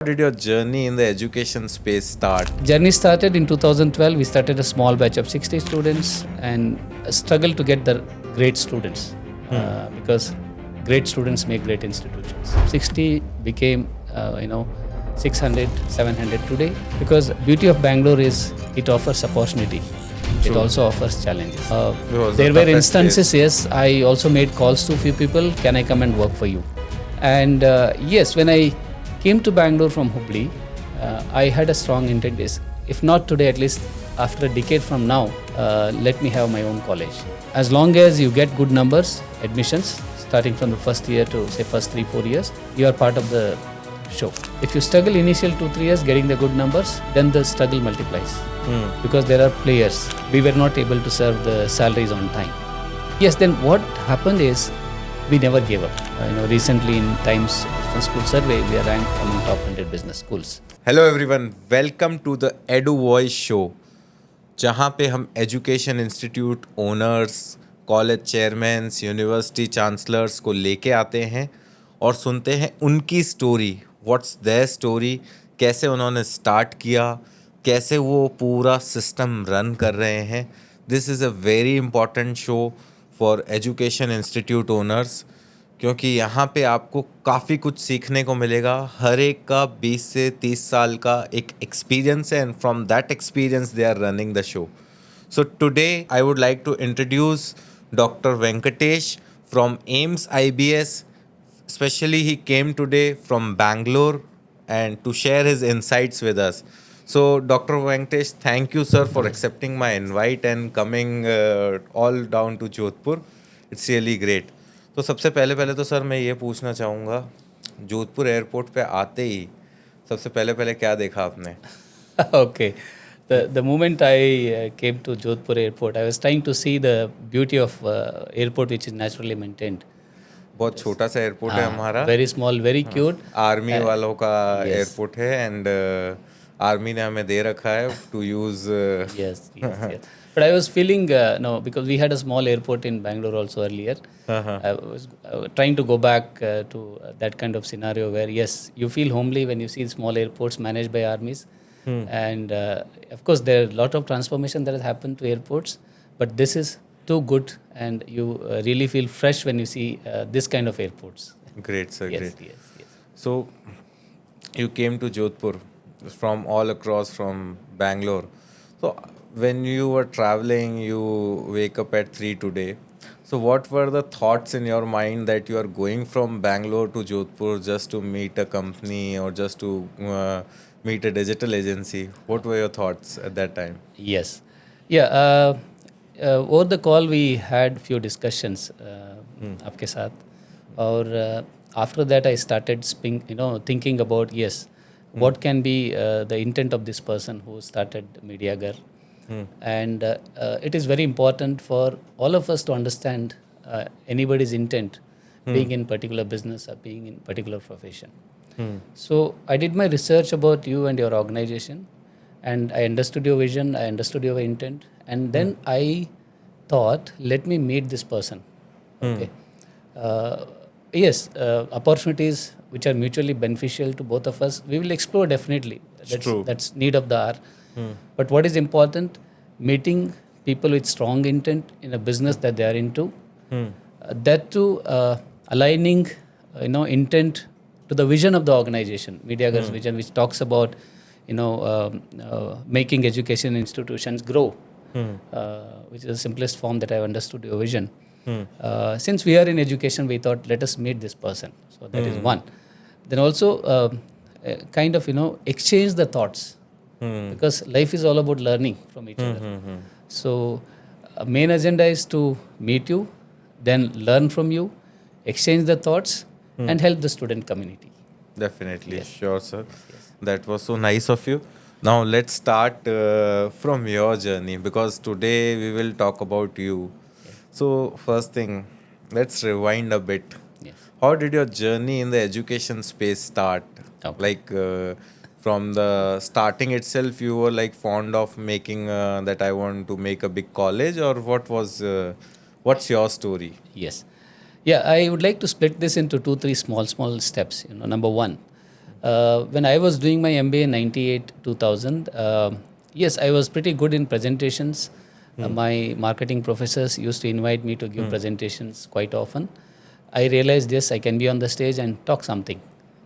How did your journey in the education space start? Journey started in 2012. We started a small batch of 60 students and struggled to get the great students because great students make great institutions. 60 became, 600, 700 today because beauty of Bangalore is it offers opportunity. It also offers challenges. There were instances, yes, I also made calls to few people, can I come and work for you? And yes, when I came to Bangalore from Hubli, I had a strong intent is, if not today, at least after a decade from now, let me have my own college. As long as you get good numbers, admissions, starting from the first year to say first 3-4 years, you are part of the show. If you struggle initial 2-3 years getting the good numbers, then the struggle multiplies because there are players. We were not able to serve the salaries on time. Yes, then what happened is we never gave up. Recently in Times Business School Survey, we are ranked among top 100 business schools. Hello everyone, welcome to the Eduvoice show, जहाँ पे हम education institute owners, college chairmans, university chancellors को लेके आते हैं और सुनते हैं उनकी स्टोरी. व्हाट्स देयर स्टोरी, कैसे उन्होंने स्टार्ट किया, कैसे वो पूरा सिस्टम रन कर रहे हैं. This is a very important show for education institute owners, क्योंकि यहाँ पे आपको काफ़ी कुछ सीखने को मिलेगा. हर एक का 20 से 30 साल का एक एक्सपीरियंस है, and from that experience they are running the show. So today I would like to introduce Dr. Venkatesh from AIMS IBS. Especially he came today from Bangalore and to share his insights with us. So Dr. Venkatesh, thank you sir for accepting my invite and coming all down to Jodhpur. It's really great. तो सबसे पहले तो sir मैं ये पूछना चाहूँगा, Jodhpur airport पे आते ही सबसे पहले क्या देखा आपने? Okay. The moment I came to Jodhpur airport, I was trying to see the beauty of airport which is naturally maintained. बहुत छोटा सा एयरपोर्ट है हमारा. Very small, very cute. Army वालों का एयरपोर्ट है, एंड आर्मी ने हमें दे रखा है to use. Yes. But I was feeling, because we had a small airport in Bangalore also earlier. I was trying to go back to that kind of scenario where, yes, you feel homely when you see small airports managed by armies. And of course, there are a lot of transformation that has happened to airports, but this is too good, and you really feel fresh when you see this kind of airports. Great, sir. Yes, Great. yes. So you came to Jodhpur from all across from Bangalore. So when you were traveling, you wake up at 3 today. So what were the thoughts in your mind that you are going from Bangalore to Jodhpur just to meet a company or just to meet a digital agency? What were your thoughts at that time? Yes. Yeah. Over the call we had few discussions आपके साथ, और after that I started thinking about, yes, what can be the intent of this person who started Mediagarh. And it is very important for all of us to understand anybody's intent, being in particular business or being in particular profession. So I did my research about you and your organization, and I understood your vision, I understood your intent, and then I thought, let me meet this person. Okay. Yes, opportunities which are mutually beneficial to both of us, we will explore definitely. That's need of the hour. But what is important, meeting people with strong intent in a business that they are into, that too aligning intent to the vision of the organization, Mediagarh's vision, which talks about making education institutions grow, which is the simplest form that I understood your vision. Since we are in education, we thought, let us meet this person. So that is one. Then also kind of exchange the thoughts, because life is all about learning from each other. So main agenda is to meet you, then learn from you, exchange the thoughts, and help the student community. Definitely. Yes. Sure, sir. Yes. That was so nice of you. Now let's start from your journey, because today we will talk about you. So first thing, let's rewind a bit. Yes. How did your journey in the education space start? Okay. Like from the starting itself, you were like fond of making that I want to make a big college, or what's your story? Yes. Yeah, I would like to split this into 2-3 small steps. Number one, When I was doing my MBA in 98, 2000, yes, I was pretty good in presentations. My marketing professors used to invite me to give presentations quite often. I realized, yes, I can be on the stage and talk something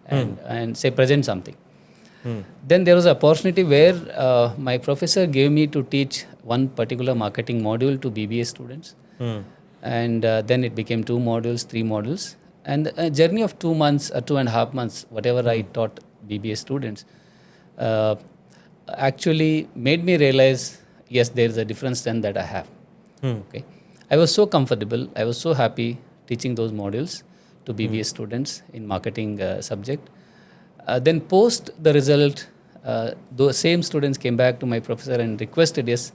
and say present something. Then there was an opportunity where my professor gave me to teach one particular marketing module to BBA students. And then it became 2 modules, 3 modules. And a journey of 2 months or 2.5 months, whatever I taught BBA students, uh, actually made me realize, yes, there is a different strength that I have. Okay, I was so comfortable, I was so happy teaching those modules to BBA students in marketing subject. Then post the result, those same students came back to my professor and requested, yes,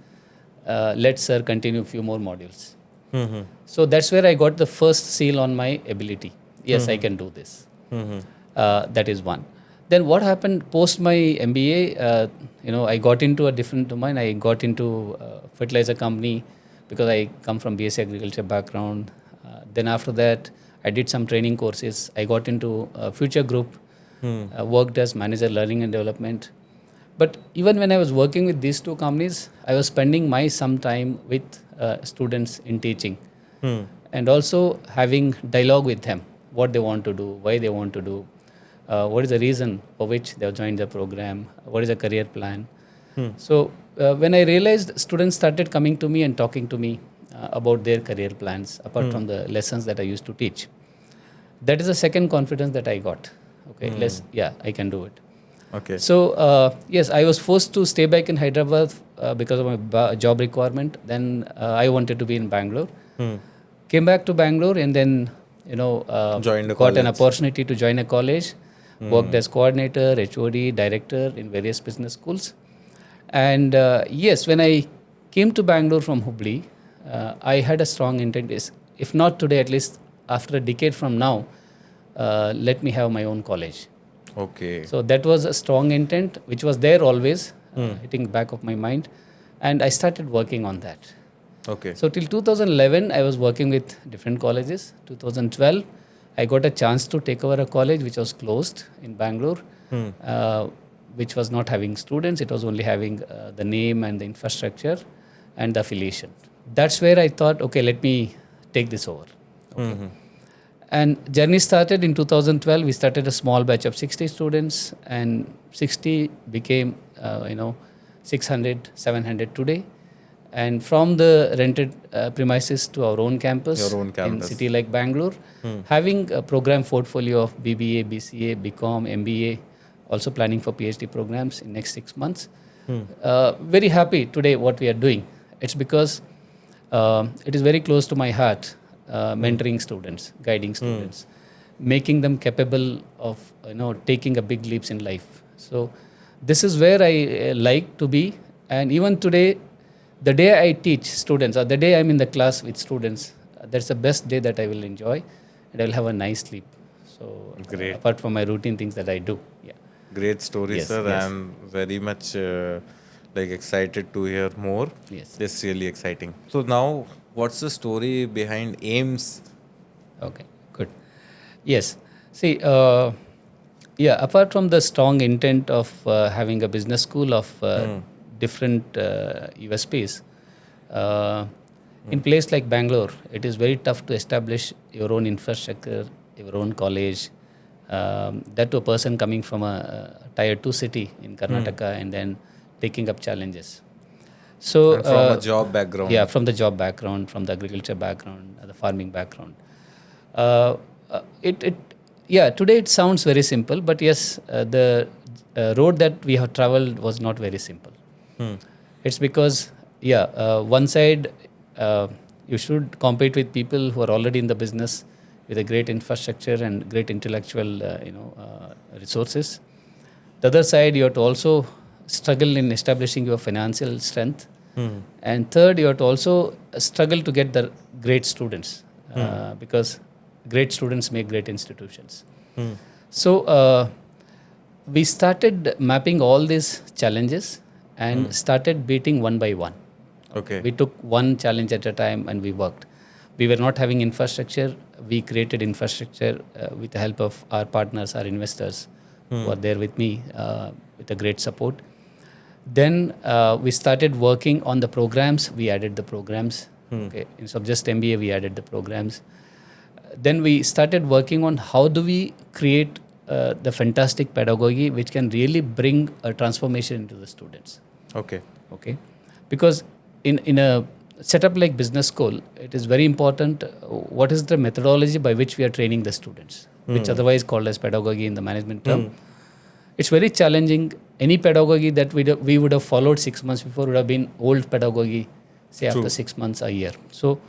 let sir continue few more modules. So that's where I got the first seal on my ability. Yes, I can do this. That is one. Then what happened post my MBA? I got into a different domain. I got into fertilizer company because I come from BSc agriculture background. Then after that, I did some training courses. I got into Future Group, worked as manager learning and development. But even when I was working with these 2 companies, I was spending my some time with students in teaching and also having dialogue with them, what they want to do, why they want to do, what is the reason for which they have joined the program, what is the career plan. So when I realized students started coming to me and talking to me about their career plans, apart from the lessons that I used to teach, that is the second confidence that I got. Okay, I can do it. Okay. So yes, I was forced to stay back in Hyderabad because of my job requirement. Then I wanted to be in Bangalore. Came back to Bangalore and then Joined a got an college. opportunity to join a college. Worked as coordinator, HOD, director in various business schools. And yes, when I came to Bangalore from Hubli, I had a strong intent. If not today, at least after a decade from now, let me have my own college. Okay. So that was a strong intent, which was there always, hitting back of my mind, and I started working on that. Okay. So till 2011, I was working with different colleges. 2012, I got a chance to take over a college which was closed in Bangalore, which was not having students. It was only having the name and the infrastructure and the affiliation. That's where I thought, okay, let me take this over. Okay. And journey started in 2012. We started a small batch of 60 students, and 60 became, 600, 700 today. And from the rented premises to our own campus, Your own campus. in city like Bangalore, having a program portfolio of BBA, BCA, BCom, MBA, also planning for PhD programs in next 6 months. Very happy today what we are doing. It's because it is very close to my heart, mentoring students, guiding students, making them capable of taking a big leaps in life. So this is where I like to be. And even today, the day I teach students or the day I'm in the class with students, that's the best day that I will enjoy, and I'll have a nice sleep. So Great. apart from my routine things that I do, yeah. Great story, Yes, sir. yes. I'm very much excited to hear more. Yes. It's really exciting. So now, what's the story behind AIMS? Okay, good. Yes. See, apart from the strong intent of having a business school of different USPs, in place like Bangalore, it is very tough to establish your own infrastructure, your own college. That to a person coming from a tier 2 city in Karnataka and then taking up challenges. So And from a job background. yeah, from the job background, from the agriculture background, the farming background. Today it sounds very simple, but yes, the road that we have traveled was not very simple. It's because, one side, you should compete with people who are already in the business with a great infrastructure and great intellectual, resources. The other side, you have to also struggle in establishing your financial strength. And third, you have to also struggle to get the great students, because great students make great institutions. So we started mapping all these challenges and started beating one by one. Okay. We took one challenge at a time and we worked. We were not having infrastructure. We created infrastructure with the help of our partners, our investors, who are there with me with a great support. Then we started working on the programs. We added the programs. Okay, instead of just MBA, we added the programs. Then we started working on how do we create the fantastic pedagogy which can really bring a transformation into the students. Okay. Because in a setup like business school, it is very important what is the methodology by which we are training the students, which otherwise called as pedagogy in the management term. It's very challenging. Any pedagogy that we would have followed 6 months before would have been old pedagogy, say after 6 months, a year. So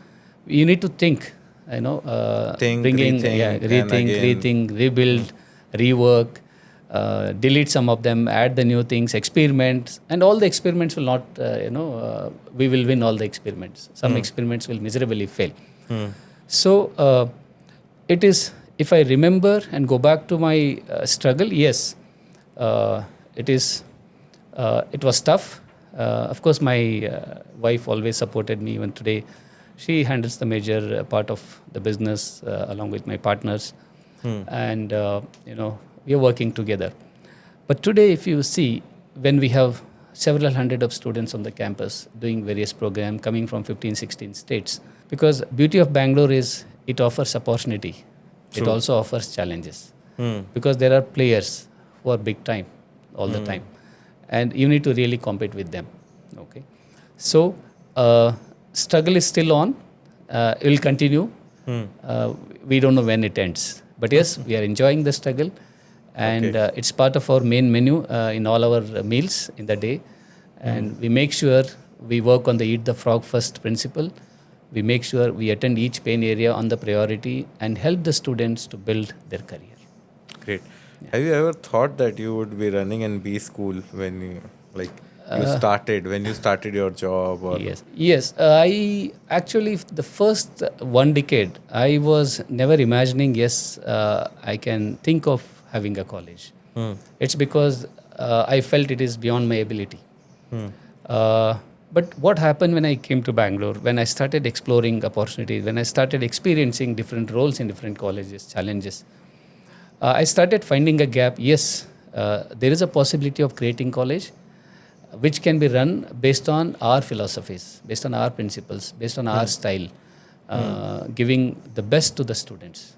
you need to think, Think, bringing, rethink, rebuild, rework, delete some of them, add the new things, experiment, and all the experiments will not, we will win all the experiments. Some experiments will miserably fail. So it is, if I remember and go back to my struggle, yes, it was tough. Of course, my wife always supported me. Even today, she handles the major part of the business along with my partners, and we are working together. But today, if you see, when we have several hundred of students on the campus doing various programs coming from 15, 16 states, because beauty of Bangalore is it offers opportunity. It also offers challenges, because there are players who are big time all the time, and you need to really compete with them. Okay, so struggle is still on. It will continue. We don't know when it ends, but yes, we are enjoying the struggle, and it's part of our main menu in all our meals in the day. And we make sure we work on the eat the frog first principle. We make sure we attend each pain area on the priority and help the students to build their career. Great. Have you ever thought that you would be running an B school when you started your job? Or Yes. I actually, the first 1 decade, I was never imagining, I can think of having a college. It's because I felt it is beyond my ability. But what happened when I came to Bangalore, when I started exploring opportunities, when I started experiencing different roles in different colleges, challenges, I started finding a gap. Yes, there is a possibility of creating college which can be run based on our philosophies, based on our principles, based on our style, giving the best to the students.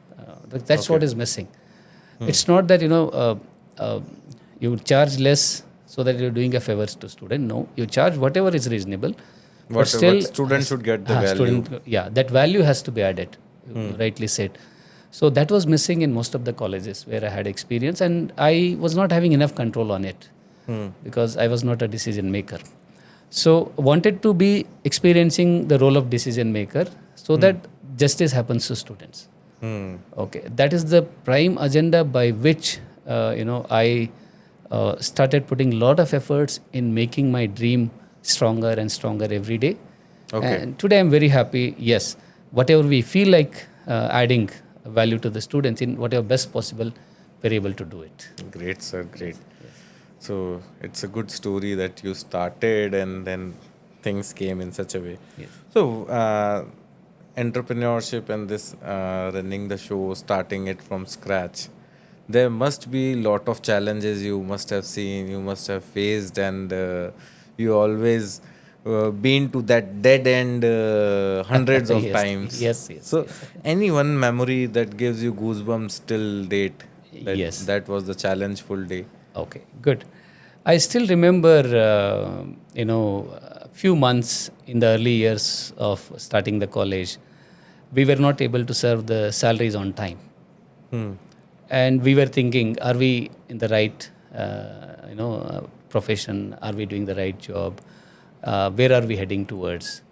That's what is missing. It's not that, you charge less so that you're doing a favor to student. No, you charge whatever is reasonable. But still, students should get the value. That value has to be added, rightly said. So that was missing in most of the colleges where I had experience, and I was not having enough control on it because I was not a decision maker. So wanted to be experiencing the role of decision maker so that justice happens to students. Okay, that is the prime agenda by which I started putting a lot of efforts in making my dream stronger and stronger every day. And today I'm very happy. Yes, whatever we feel like adding value to the students in whatever best possible, we're able to do it. Great, sir. Great. So it's a good story that you started and then things came in such a way. Yes. So entrepreneurship and this running the show, starting it from scratch, there must be a lot of challenges you must have seen, you must have faced, and you always been to that dead end hundreds of times. Yes. So any one memory that gives you goosebumps till date? That was the challengeful day. Okay, good. I still remember, a few months in the early years of starting the college, we were not able to serve the salaries on time. And we were thinking, are we in the right, profession? Are we doing the right job? Where are we heading towards?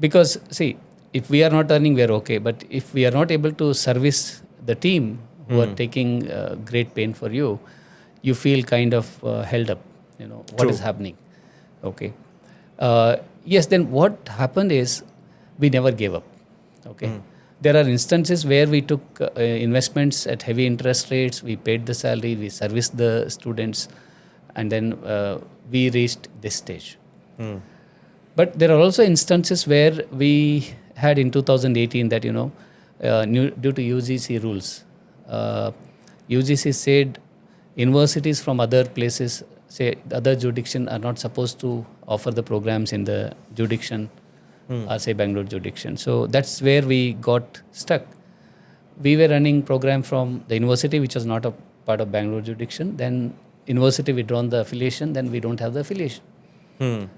Because, see, if we are not earning, we are okay. But if we are not able to service the team who are taking great pain for you, you feel kind of held up. What is happening? Okay. Yes, then what happened is we never gave up. Okay. There are instances where we took investments at heavy interest rates, we paid the salary, we serviced the students, and then we reached this stage. But there are also instances where we had in 2018 that, due to UGC rules, UGC said universities from other places, say other jurisdiction, are not supposed to offer the programs in the jurisdiction, or say Bangalore jurisdiction. So that's where we got stuck. We were running program from the university, which was not a part of Bangalore jurisdiction. Then university withdrawn the affiliation. Then we don't have the affiliation.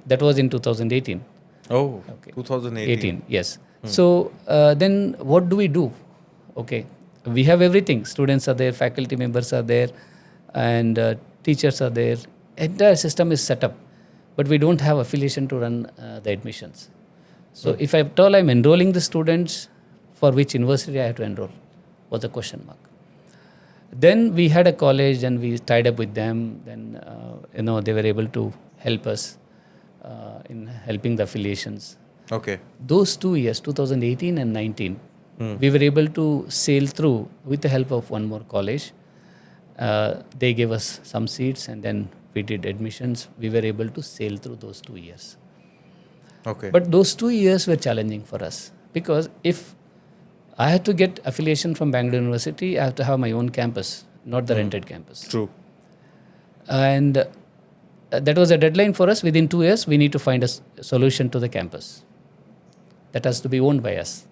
That was in 2018. Oh, Okay. 2018. Yes. So then what do we do? Okay, we have everything. Students are there, faculty members are there, and teachers are there. Entire system is set up, but we don't have affiliation to run the admissions. So if at all I'm enrolling the students, for which university I have to enroll was a question mark. Then we had a college and we tied up with them. Then they were able to help us in helping the affiliations. Okay. Those 2 years, 2018 and 19, we were able to sail through with the help of one more college. They gave us some seats and then we did admissions. We were able to sail through those 2 years. Okay. But those 2 years were challenging for us because if I had to get affiliation from Bangalore University, I have to have my own campus, not the rented campus. True. And that was a deadline for us. Within 2 years, we need to find a solution to the campus that has to be owned by us.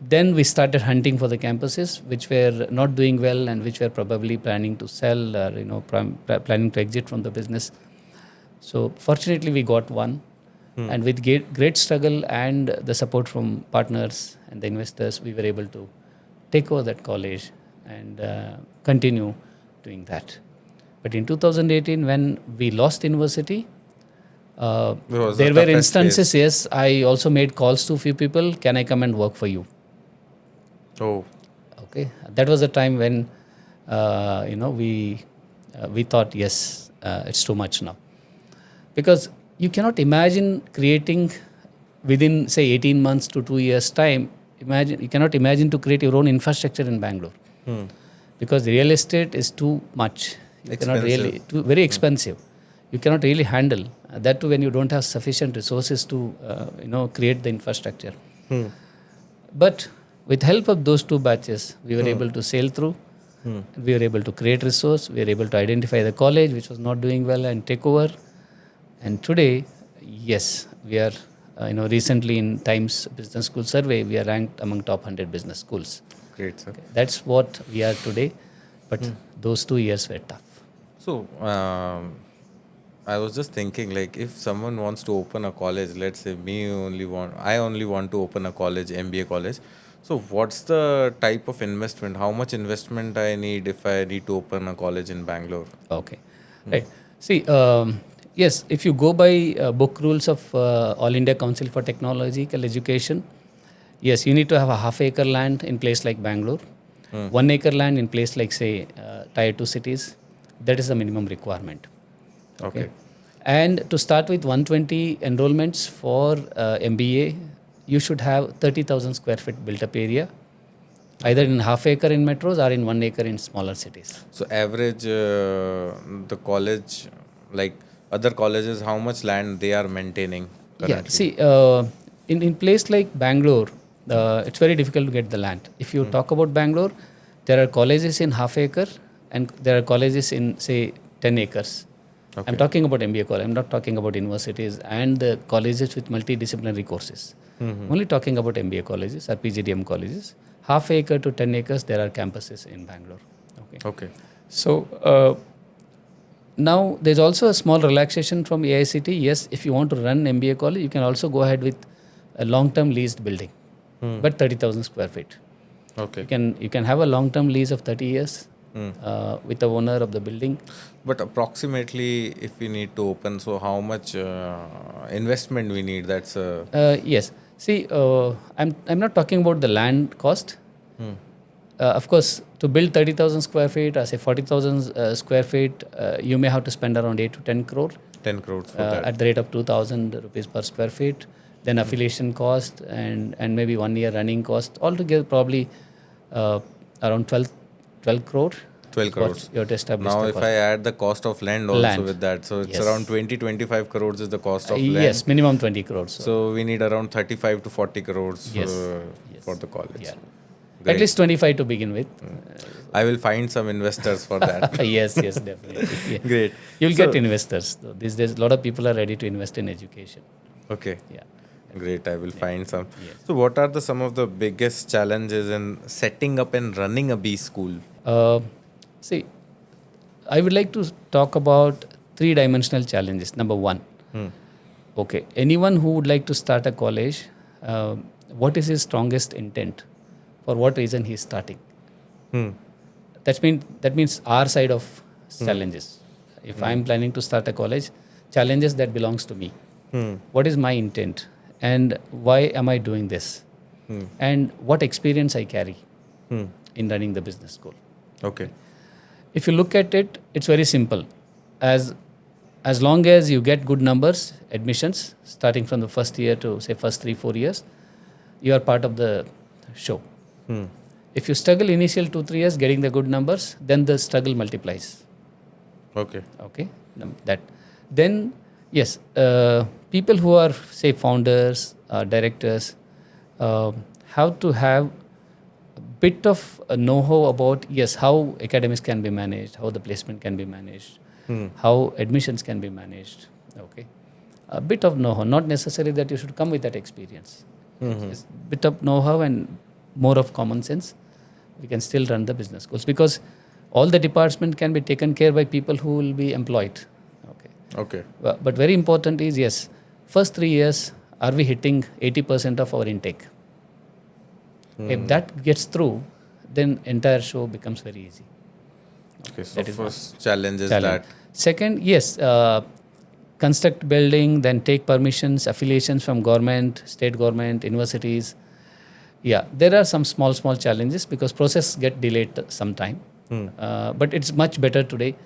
Then we started hunting for the campuses which were not doing well and which were probably planning to sell or planning to exit from the business. So fortunately, we got one, and with great struggle and the support from partners and the investors, we were able to take over that college and continue doing that. But in 2018, when we lost university, there were instances, yes, I also made calls to a few people, can I come and work for you? Oh. Okay, that was a time when, we thought, yes, it's too much now. Because you cannot imagine creating within, say, 18 months to 2 years' time, you cannot imagine to create your own infrastructure in Bangalore. Because real estate is too much. You cannot really, very expensive. You cannot really handle that too when you don't have sufficient resources to create the infrastructure. But with help of those two batches, we were able to sail through. We were able to create resource. We were able to identify the college which was not doing well and take over. And today, yes, we are. Recently in Times Business School Survey, we are ranked among top 100 business schools. Great, sir. Okay. That's what we are today. But those 2 years were tough. So, I was just thinking, like, if someone wants to open a college, let's say I only want to open a college, MBA college. So, what's the type of investment? How much investment I need if I need to open a college in Bangalore? Okay, right. See, yes, if you go by book rules of All India Council for Technological Education, yes, you need to have a half-acre land in place like Bangalore, 1 acre land in place like, say, Tier 2 cities. That is the minimum requirement. Okay. And to start with 120 enrollments for MBA, you should have 30,000 square feet built-up area, either in half acre in metros or in 1 acre in smaller cities. So, average, the college, like other colleges, how much land they are maintaining currently? Yeah, see, in place like Bangalore, it's very difficult to get the land. If you talk about Bangalore, there are colleges in half acre and there are colleges in, say, 10 acres. Okay. I'm talking about MBA college. I'm not talking about universities and the colleges with multidisciplinary courses. I'm only talking about MBA colleges or PGDM colleges. Half acre to 10 acres, there are campuses in Bangalore. Okay. So, now there's also a small relaxation from AICT. Yes, if you want to run MBA college, you can also go ahead with a long-term leased building, but 30,000 square feet. Okay. You can have a long-term lease of 30 years with the owner of the building. But approximately, if we need to open, so how much investment we need? That's yes. See, I'm not talking about the land cost. Of course, to build 30,000 square feet or say 40,000 square feet, you may have to spend around 8 to 10 crore. 10 crores for that. At the rate of 2,000 rupees per square feet. Then affiliation cost and maybe 1 year running cost. Altogether, probably around 12 crore. 12 crores. You have to establish now, the if cost. I add the cost of land also with that, so it's around 20-25 crores is the cost of land. Yes, minimum 20 crores. So we need around 35 to 40 crores Yes. for the college. Yeah. At least 25 to begin with. I will find some investors for that. Yes, definitely. Yeah. Great. You'll So- get investors. Though. These days, a lot of people are ready to invest in education. Okay. Yeah. Great. I will find some. Yes. So, what are some of the biggest challenges in setting up and running a B school? See, I would like to talk about three-dimensional challenges. Number one, okay, anyone who would like to start a college, what is his strongest intent? For what reason he is starting? That means our side of challenges. If I am planning to start a college, challenges that belongs to me. What is my intent? And why am I doing this? And what experience I carry in running the business school? Okay. If you look at it, it's very simple. As long as you get good numbers, admissions, starting from the first year to say first 3-4 years, you are part of the show. If you struggle initial 2-3 years getting the good numbers, then the struggle multiplies. Okay. Okay, that. Then yes, people who are say founders, directors, have to have a bit of know-how about how academics can be managed, how the placement can be managed, how admissions can be managed. Okay, a bit of know-how, not necessarily that you should come with that experience. It's a bit of know-how and more of common sense. We can still run the business schools because all the department can be taken care by people who will be employed. Okay. Okay. But very important is first 3 years, are we hitting 80% of our intake? If that gets through, then entire show becomes very easy. Okay. So, That is first challenge is Challenge. that. Second, construct building, then take permissions, affiliations from government, state government, universities. Yeah, there are some small challenges because process get delayed sometime. But it's much better today.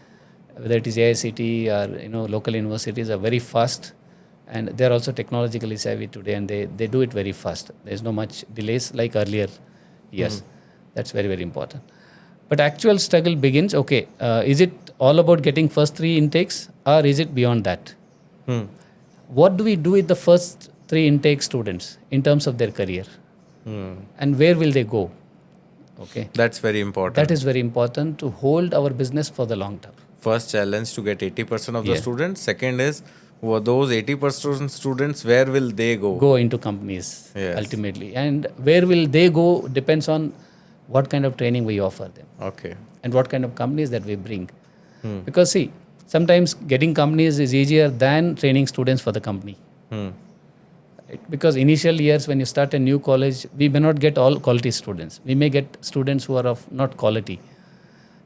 Whether it is AICT or local universities are very fast, and they're also technologically savvy today, and they do it very fast. There's no much delays like earlier. Yes, that's very, very important. But actual struggle begins. Okay, is it all about getting first 3 intakes, or is it beyond that? What do we do with the first 3 intake students in terms of their career? And where will they go? Okay. That's very important. That is very important to hold our business for the long term. First challenge to get 80% of the Yeah. students. Second is, those 80% students, where will they go? Go into companies Yes. ultimately. And where will they go depends on what kind of training we offer them Okay. and what kind of companies that we bring. Because see, sometimes getting companies is easier than training students for the company. Right? Because initial years when you start a new college, we may not get all quality students. We may get students who are of not quality.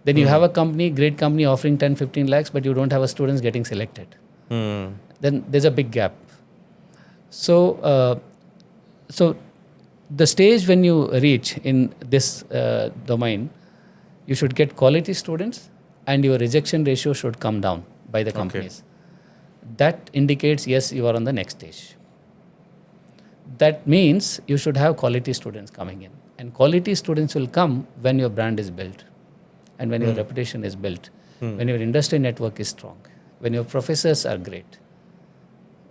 Then you have a company, great company offering 10-15 lakhs, but you don't have a students getting selected. Then there's a big gap. So the stage when you reach in this domain, you should get quality students and your rejection ratio should come down by the companies. That indicates, yes, you are on the next stage. That means you should have quality students coming in. And quality students will come when your brand is built and when your reputation is built, when your industry network is strong, when your professors are great.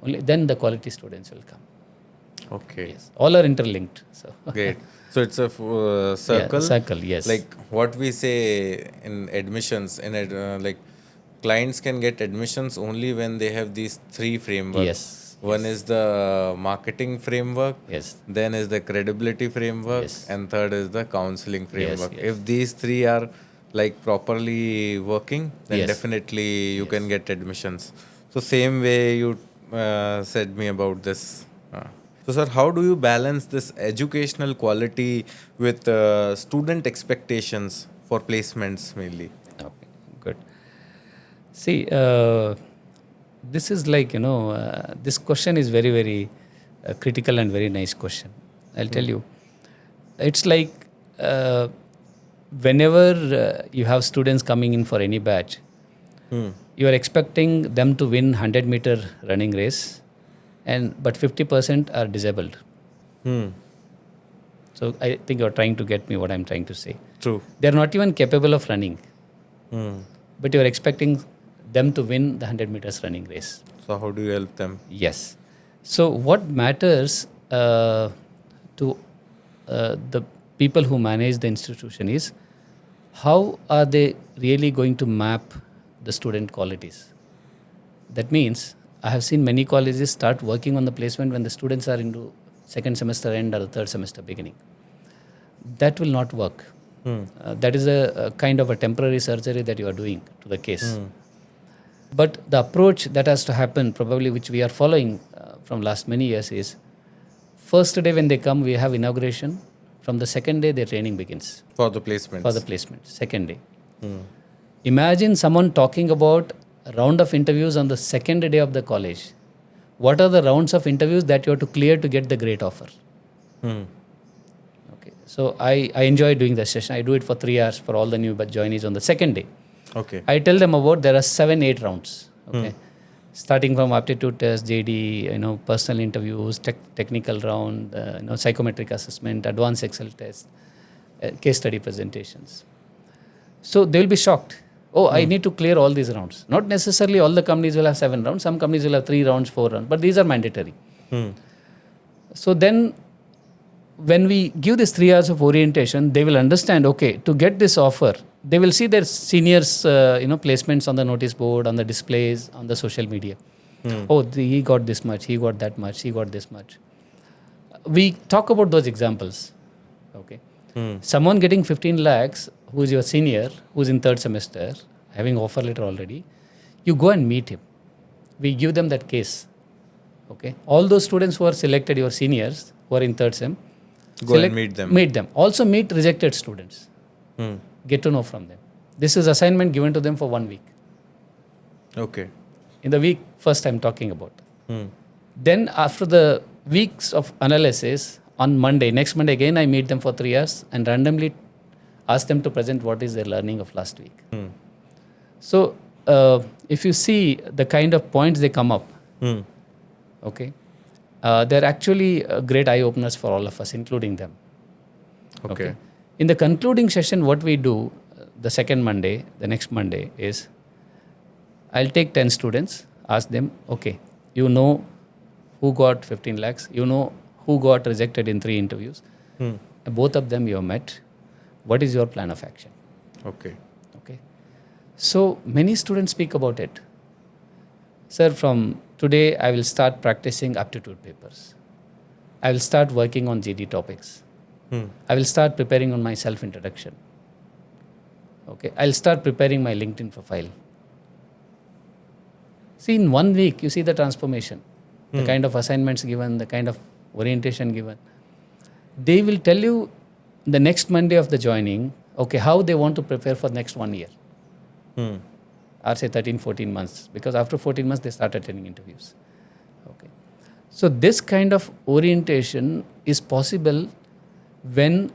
Only then the quality students will come. Okay. Yes. All are interlinked. So Great. So it's a circle. Yeah, circle, yes. Like what we say in admissions, like clients can get admissions only when they have these 3 frameworks. Yes. One is the marketing framework. Yes. Then is the credibility framework. Yes. And third is the counseling framework. yes. If these 3 are like properly working, then Yes. definitely you can get admissions. So same way you said me about this. So sir, how do you balance this educational quality with student expectations for placements mainly? Okay, good. See, this is like, this question is very, very critical and very nice question. I'll tell you. It's like whenever you have students coming in for any batch, you are expecting them to win 100-meter running race, but 50% are disabled. So I think you're trying to get me what I'm trying to say. True. They're not even capable of running, but you're expecting them to win the 100 meters running race. So how do you help them? Yes. So what matters to the people who manage the institution is how are they really going to map the student qualities. That means I have seen many colleges start working on the placement when the students are into second semester end or the third semester beginning. That will not work. That is a kind of a temporary surgery that you are doing to the case. But the approach that has to happen, probably which we are following from last many years, is first day when they come, we have inauguration. From the second day, their training begins. For the placement. Second day. Imagine someone talking about a round of interviews on the second day of the college. What are the rounds of interviews that you have to clear to get the great offer? Okay. So I enjoy doing the session. I do it for 3 hours for all the new joinees on the second day. Okay. I tell them about there are 7-8 rounds. Okay. Starting from aptitude test, JD, personal interviews, technical round, psychometric assessment, advanced Excel test, case study presentations. So they will be shocked. Oh, I need to clear all these rounds. Not necessarily all the companies will have 7 rounds. Some companies will have 3 rounds, 4 rounds. But these are mandatory. So then when we give this 3 hours of orientation, they will understand, okay, to get this offer, they will see their seniors, placements on the notice board, on the displays, on the social media. Oh, he got this much, he got that much, he got this much. We talk about those examples. Okay. Someone getting 15 lakhs, who is your senior, who is in third semester, having offer letter already, you go and meet him. We give them that case. Okay. All those students who are selected, your seniors, who are in third sem, Go and meet them. Meet them. Also meet rejected students. Get to know from them. This is assignment given to them for 1 week. Okay. In the week first I'm talking about. Then after the weeks of analysis, on Monday, next Monday again I meet them for 3 hours and randomly ask them to present what is their learning of last week. So if you see the kind of points they come up, okay, they're actually great eye-openers for all of us, including them. Okay. In the concluding session, what we do, the second Monday, the next Monday, is I'll take 10 students, ask them, okay, you know who got 15 lakhs, you know who got rejected in 3 interviews. Both of them you have met. What is your plan of action? Okay. So many students speak about it. Sir, from today I will start practicing aptitude papers. I will start working on GD topics. I will start preparing on my self-introduction. Okay, I'll start preparing my LinkedIn profile. See, in 1 week, you see the transformation. The kind of assignments given, the kind of orientation given. They will tell you the next Monday of the joining, okay, how they want to prepare for next 1 year. Or say 13, 14 months. Because after 14 months, they start attending interviews. Okay. So this kind of orientation is possible when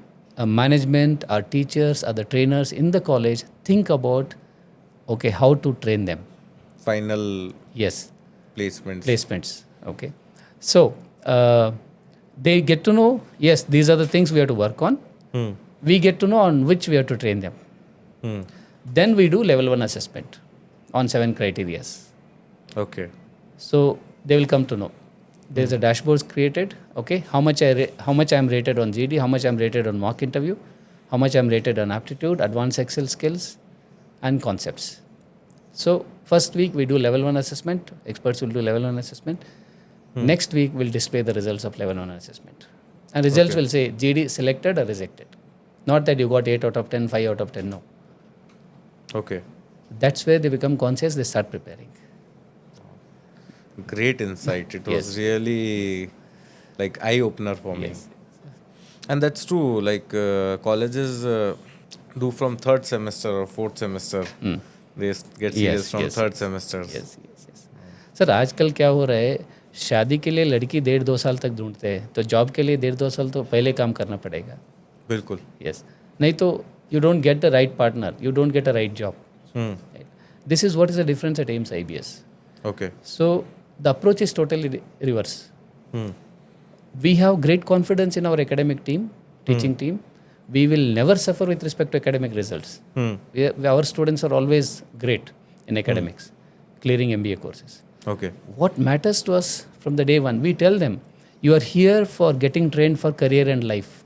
management, our teachers, other trainers in the college think about, okay, how to train them. Final Yes. placements. Okay. So they get to know, yes, these are the things we have to work on. We get to know on which we have to train them. Then we do level 1 assessment on 7 criteria. Okay. So they will come to know. There's a dashboard created. Okay, how much I am rated on GD, how much I am rated on mock interview, how much I am rated on aptitude, advanced Excel skills, and concepts. So first week we do level 1 assessment. Experts will do level 1 assessment. Next week we'll display the results of level 1 assessment, and results will say GD selected or rejected. Not that you got 8 out of 10, 5 out of 10. No. Okay. That's where they become conscious. They start preparing. Great insight. It was Yes. really like eye-opener for me. Yes. And that's true. Like colleges do from 3rd semester or 4th semester. They get serious from 3rd semesters. Yes. Sir आजकल क्या हो रहा है, शादी के लिए लड़की 1.5-2 साल तक ढूंढते हैं, तो जॉब के लिए 1.5-2 साल तो पहले काम करना पड़ेगा. बिल्कुल. Yes. नहीं तो you don't get the right partner, you don't get a right job. Right? This is what is the difference at AIMS IBS. Okay. So the approach is totally reverse. We have great confidence in our academic team, teaching team. We will never suffer with respect to academic results. Our students are always great in academics, clearing MBA courses. Okay. What matters to us from the day one, we tell them, you are here for getting trained for career and life.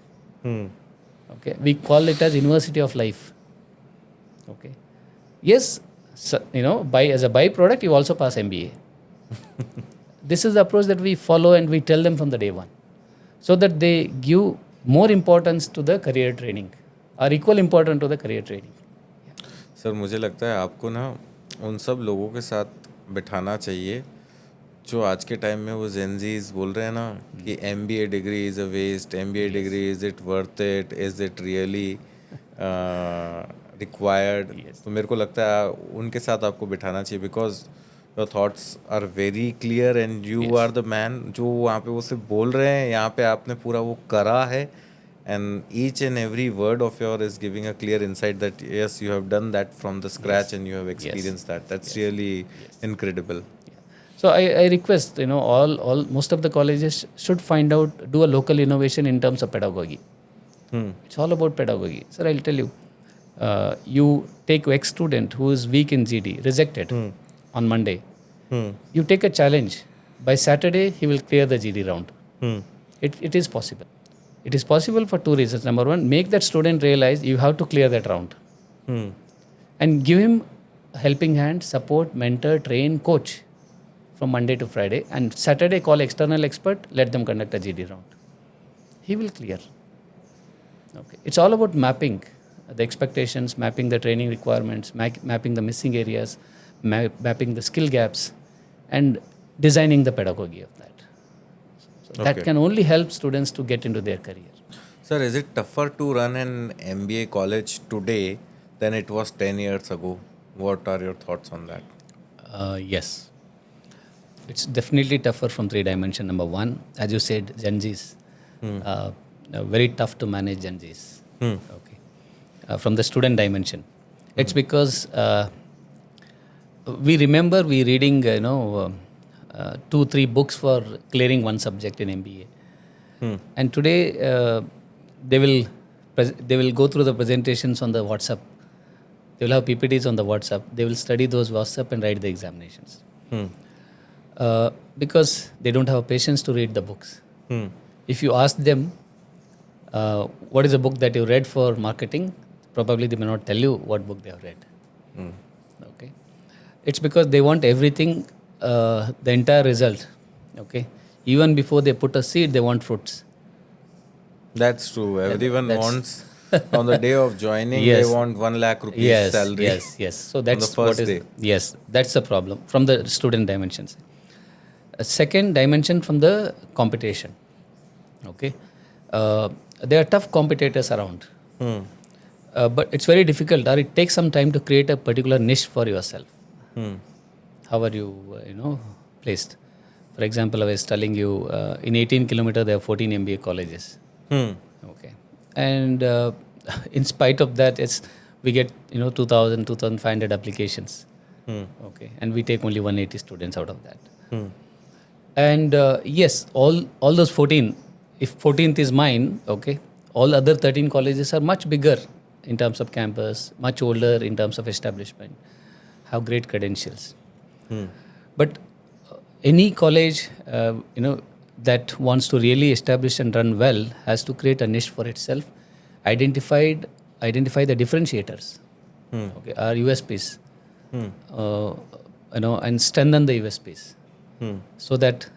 Okay, we call it as University of Life. Okay, yes, so, as a byproduct, you also pass MBA. This is the approach that we follow, and we tell them from the day one, so that they give more importance to the career training, or equal importance to the career training. Sir मुझे लगता है आपको ना उन सब लोगों के साथ बिठाना चाहिए जो आज के टाइम में वो जेनजीज बोल रहे हैं ना कि MBA degree is a waste, MBA degree is it worth it, is it really required. तो मेरे को लगता है उनके साथ आपको बिठाना चाहिए because your thoughts are very clear and you are the man. जो वहाँ पे वो सिर्फ बोल रहे हैं, यहाँ पे आपने पूरा वो करा है. And each and every word of yours is giving a clear insight that yes, you have done that from the scratch and you have experienced that. That's really incredible. So I request, all most of the colleges should find out, do a local innovation in terms of pedagogy. It's all about pedagogy. Sir, I'll tell you, you take X student who is weak in GD, rejected on Monday. You take a challenge. By Saturday, he will clear the GD round. It is possible. It is possible for two reasons. Number one, make that student realize you have to clear that round. And give him a helping hand, support, mentor, train, coach from Monday to Friday. And Saturday, call external expert, let them conduct a GD round. He will clear. Okay. It's all about mapping the expectations, mapping the training requirements, mapping the missing areas, mapping the skill gaps, and designing the pedagogy of that. That can only help students to get into their career. Sir, is it tougher to run an MBA college today than it was 10 years ago? What are your thoughts on that? Yes. It's definitely tougher from 3 dimensions. Number one, as you said, Gen Zs. Very tough to manage Gen Zs. Okay. From the student dimension. It's because we remember we reading, 2-3 books for clearing one subject in MBA. And today they will go through the presentations on the WhatsApp. They will have PPTs on the WhatsApp. They will study those WhatsApp and write the examinations. Because they don't have patience to read the books. If you ask them, what is a book that you read for marketing, probably they may not tell you what book they have read. Okay, it's because they want everything. The entire result, okay. Even before they put a seed, they want fruits. That's true. Everyone wants on the day of joining. They want 1 lakh rupees salary. Yes. So that's on the first what is. day. Yes, that's the problem from the student dimensions. A second dimension from the competition. Okay, there are tough competitors around, but it's very difficult, or it takes some time to create a particular niche for yourself. How are you, placed? For example, I was telling you, in 18 kilometers, there are 14 MBA colleges. Okay. And in spite of that, we get, 2,000, 2,500 applications. Okay. And we take only 180 students out of that. And yes, all those 14, if 14th is mine, okay, all other 13 colleges are much bigger in terms of campus, much older in terms of establishment, have great credentials. But any college, that wants to really establish and run well has to create a niche for itself, identify the differentiators, okay, our USPs, and strengthen the USPs, so that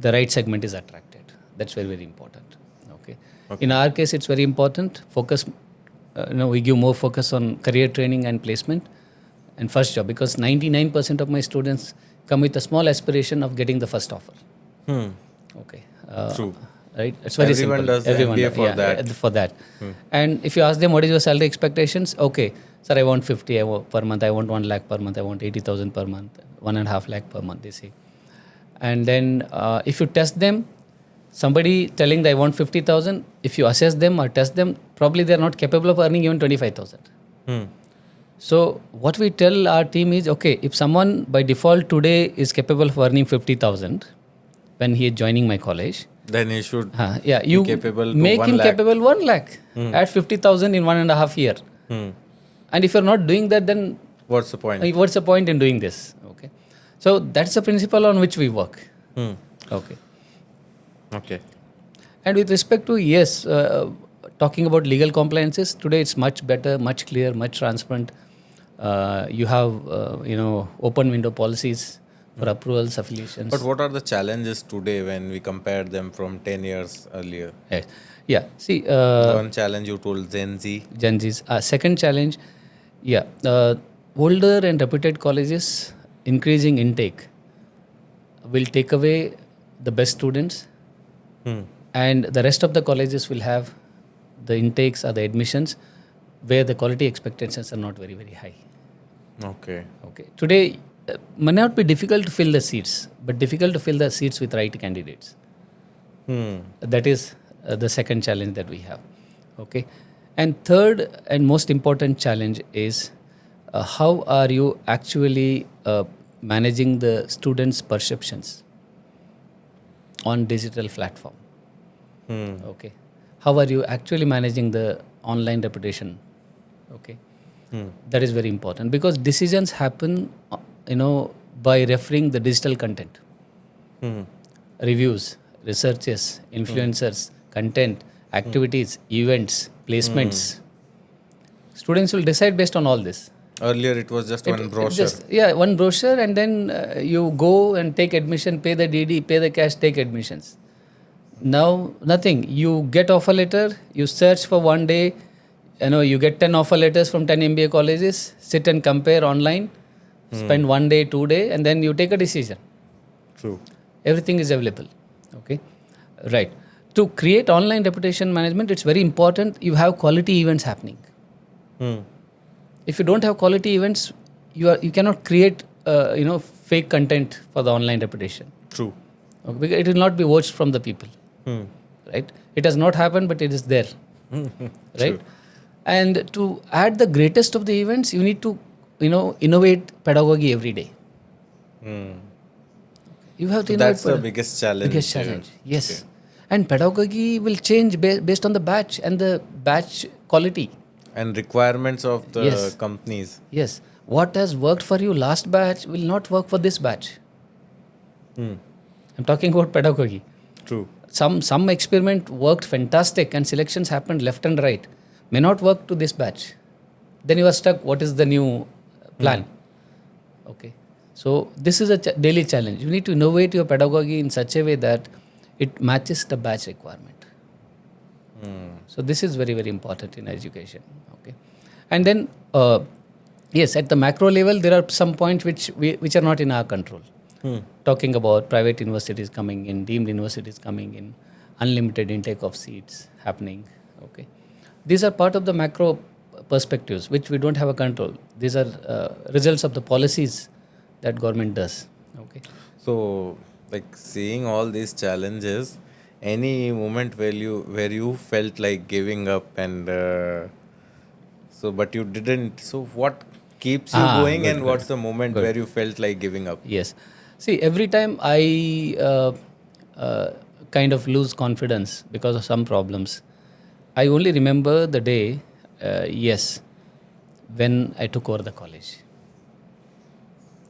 the right segment is attracted. That's very, very important. Okay. In our case, it's very important. Focus, we give more focus on career training and placement and first job, because 99% of my students come with a small aspiration of getting the first offer. Okay. True. Right? It's very Everyone simple. does MBA for that. And if you ask them what is your salary expectations, okay, sir, I want 50 per month, I want 1 lakh per month, I want 80,000 per month, 1.5 lakh per month, they say. And then if you test them, somebody telling that I want 50,000, if you assess them or test them, probably they are not capable of earning even 25,000. So what we tell our team is, okay, if someone by default today is capable of earning 50,000 when he is joining my college, then he should you be capable to make 1 him lakh. capable 1 lakh at 50,000 in 1.5 year. And if you're not doing that, then what's the point? What's the point in doing this? Okay, so that's the principle on which we work. Okay. Okay. And with respect to, yes, talking about legal compliances, today it's much better, much clear, much transparent. You have, open window policies for approvals, affiliations. But what are the challenges today when we compare them from 10 years earlier? Yes. Yeah. See, One challenge you told Gen Z. Gen Z's. Second challenge, yeah, older and reputed colleges increasing intake will take away the best students, and the rest of the colleges will have the intakes or the admissions where the quality expectations are not very, very high. Okay. Okay. Today, may not be difficult to fill the seats, but difficult to fill the seats with right candidates. That is the second challenge that we have. Okay. And third and most important challenge is how are you actually managing the students' perceptions on digital platform? Okay. How are you actually managing the online reputation? Okay. That is very important because decisions happen, by referring the digital content, reviews, researches, influencers, content, activities, events, placements. Students will decide based on all this. Earlier it was just one brochure. One brochure, and then you go and take admission, pay the DD, pay the cash, take admissions. Now nothing. You get offer letter, you search for one day, you get 10 offer letters from 10 MBA colleges, sit and compare online, spend 1 day, 2 days, and then you take a decision. True. Everything is available. Okay. Right. To create online reputation management, it's very important you have quality events happening. If you don't have quality events, you cannot create fake content for the online reputation. True. Okay, because it will not be watched from the people. Right? It has not happened, but it is there. Right? True. And to add the greatest of the events, you need to innovate pedagogy every day. You have to innovate. That's the biggest challenge. Biggest challenge. Yes. Okay. And pedagogy will change based on the batch and the batch quality. And requirements of the companies. Yes. What has worked for you last batch will not work for this batch. I'm talking about pedagogy. True. Some experiment worked fantastic and selections happened left and right. May not work to this batch. Then you are stuck. What is the new plan? Okay. So this is a daily challenge. You need to innovate your pedagogy in such a way that it matches the batch requirement. So this is very, very important in education. Okay. And then, yes, at the macro level, there are some points which are not in our control. Talking about private universities coming in, deemed universities coming in, unlimited intake of seats happening. Okay. These are part of the macro perspectives which we don't have a control. These are results of the policies that government does. Okay. So, like seeing all these challenges, any moment where you felt like giving up and but you didn't. So what keeps you going, and what's the moment where you felt like giving up? Yes. See, every time I kind of lose confidence because of some problems, I only remember the day, when I took over the college.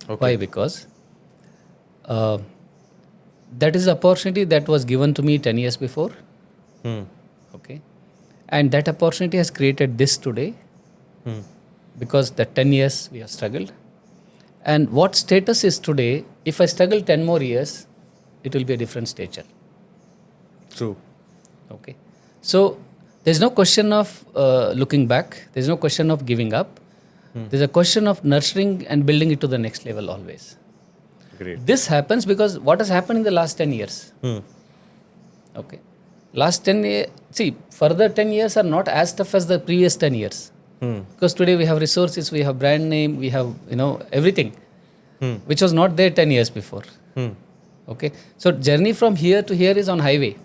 Okay. Why? Because that is the opportunity that was given to me 10 years before. Okay. And that opportunity has created this today because the 10 years we have struggled. And what status is today, if I struggle 10 more years, it will be a different stature. True. Okay. So there's no question of looking back. There's no question of giving up. There's a question of nurturing and building it to the next level always. Great. This happens because what has happened in the last 10 years? Okay. Last 10 years, see, further 10 years are not as tough as the previous 10 years. Because today we have resources, we have brand name, we have, everything, which was not there 10 years before. Okay. So journey from here to here is on highway.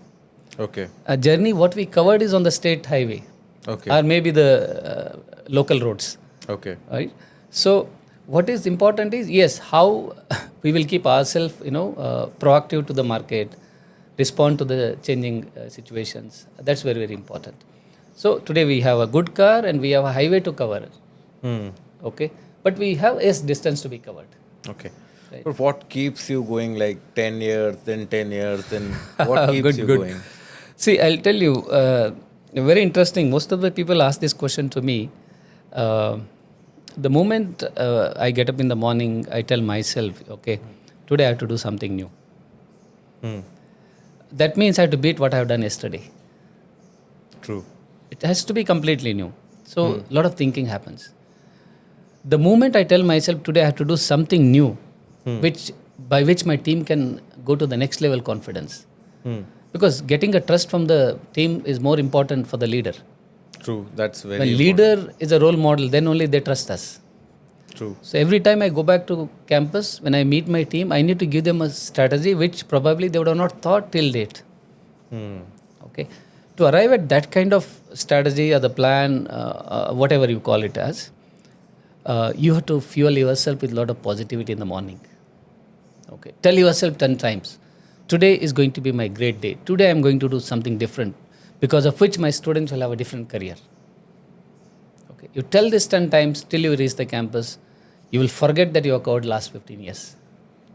Okay. A journey, what we covered is on the state highway. Okay. Or maybe the local roads. Okay. Right. So what is important is, yes, how we will keep ourselves, proactive to the market, respond to the changing situations. That's very, very important. So today we have a good car and we have a highway to cover. Okay. But we have distance to be covered. Okay. Right. But what keeps you going like 10 years, then 10 years, then what keeps you going? See, I'll tell you, Very interesting. Most of the people ask this question to me. The moment I get up in the morning, I tell myself, okay, today I have to do something new. That means I have to beat what I have done yesterday. True. It has to be completely new. So a lot of thinking happens. The moment I tell myself today I have to do something new, by which my team can go to the next level confidence. Because getting a trust from the team is more important for the leader. True. That's very When important. leader is a role model, then only they trust us. True. So every time I go back to campus, when I meet my team, I need to give them a strategy which probably they would have not thought till date. Okay. To arrive at that kind of strategy or the plan, whatever you call it as, you have to fuel yourself with a lot of positivity in the morning. Okay. Tell yourself 10 times, today is going to be my great day. Today I am going to do something different, because of which my students will have a different career. Okay. You tell this 10 times till you reach the campus, you will forget that you have covered last 15 years.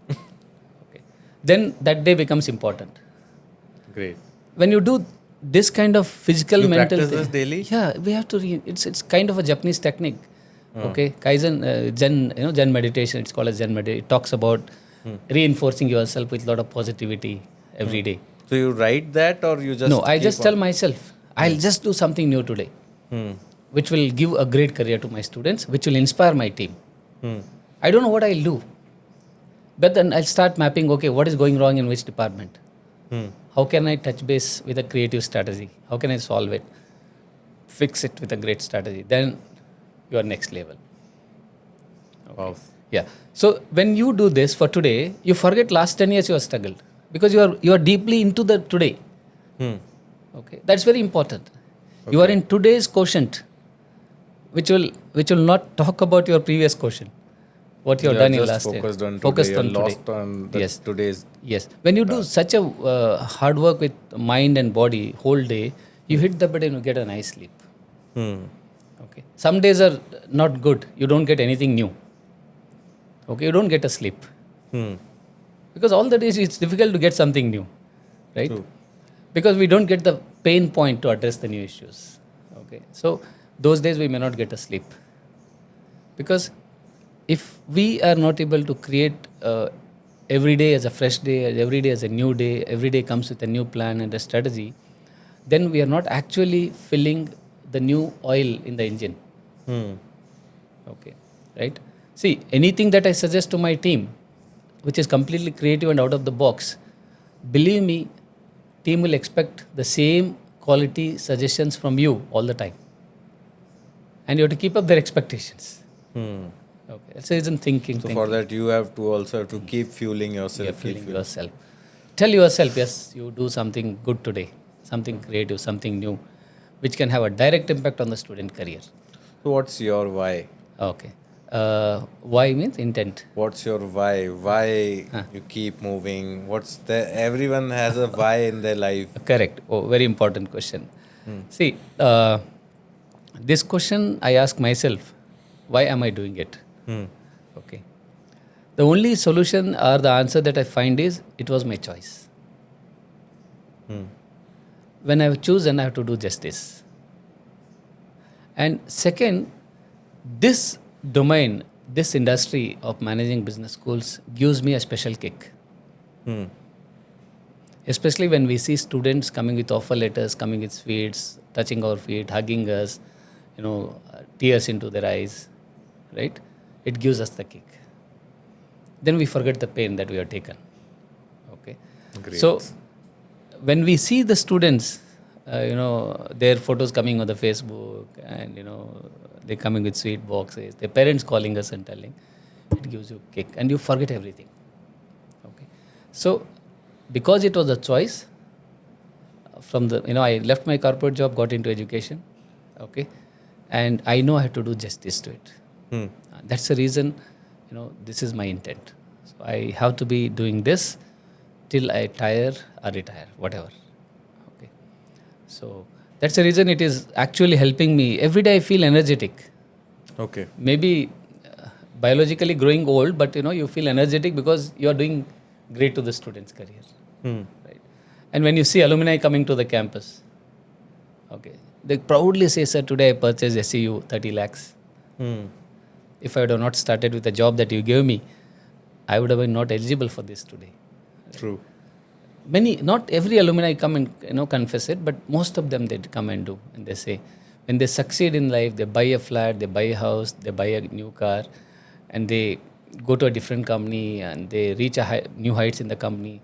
Okay. Then that day becomes important. Great. When you do this kind of physical, You mental practice thing, this daily? yeah, we have to. It's kind of a Japanese technique. Okay, Kaizen, Zen, Zen meditation. It's called as Zen meditation. It talks about reinforcing yourself with a lot of positivity every day. So you write that, or you just No, I keep just on- tell myself, I'll just do something new today, which will give a great career to my students, which will inspire my team. I don't know what I'll do, but then I'll start mapping. Okay, what is going wrong in which department? How can I touch base with a creative strategy? How can I solve it? Fix it with a great strategy. Then you are next level. Wow. Yeah. So when you do this for today, you forget last 10 years you have struggled, because you are deeply into the today. Okay. That's very important. You are in today's quotient, which will not talk about your previous quotient. What you have done in just last focused year. on Focused today. on You're today. lost on the Yes. today's. Yes. When you do such a hard work with mind and body whole day, you hit the bed and you get a nice sleep. Okay. Some days are not good. You don't get anything new. Okay. You don't get a sleep. Because all the days it's difficult to get something new. Right? True. Because we don't get the pain point to address the new issues. Okay. So those days we may not get a sleep. Because if we are not able to create every day as a fresh day, every day as a new day, every day comes with a new plan and a strategy, then we are not actually filling the new oil in the engine. Okay, right? See, anything that I suggest to my team, which is completely creative and out of the box, believe me, team will expect the same quality suggestions from you all the time. And you have to keep up their expectations. Okay, that's the reason thinking. So for that, you have to also keep fueling yourself. You're feeling yourself. Tell yourself, yes, you do something good today, something creative, something new, which can have a direct impact on the student career. So what's your why? Okay. Why means intent. What's your why? Why you keep moving? What's the everyone has a why in their life. Correct. Oh, very important question. See, this question I ask myself, why am I doing it? Okay. The only solution or the answer that I find is, it was my choice. When I have chosen, I have to do justice. And second, this domain, this industry of managing business schools gives me a special kick. Especially when we see students coming with offer letters, coming with sweets, touching our feet, hugging us, tears into their eyes, right? It gives us the kick. Then we forget the pain that we have taken. Okay. Great. So when we see the students, their photos coming on the Facebook, and they're coming with sweet boxes, their parents calling us and telling, it gives you a kick, and you forget everything. Okay. So because it was a choice, I left my corporate job, got into education. Okay. And I know I have to do justice to it. That's the reason, this is my intent. So I have to be doing this till I tire or retire, whatever. Okay. So that's the reason it is actually helping me. Every day I feel energetic. Okay. Maybe biologically growing old, but you feel energetic because you are doing great to the student's career. Right? And when you see alumni coming to the campus, Okay. They proudly say, sir, today I purchased SEU 30 lakhs. If I would have not started with the job that you gave me, I would have been not eligible for this today. True. Many, not every alumni come and confess it, but most of them they come and do, and they say when they succeed in life, they buy a flat, they buy a house, they buy a new car, and they go to a different company and they reach new heights in the company.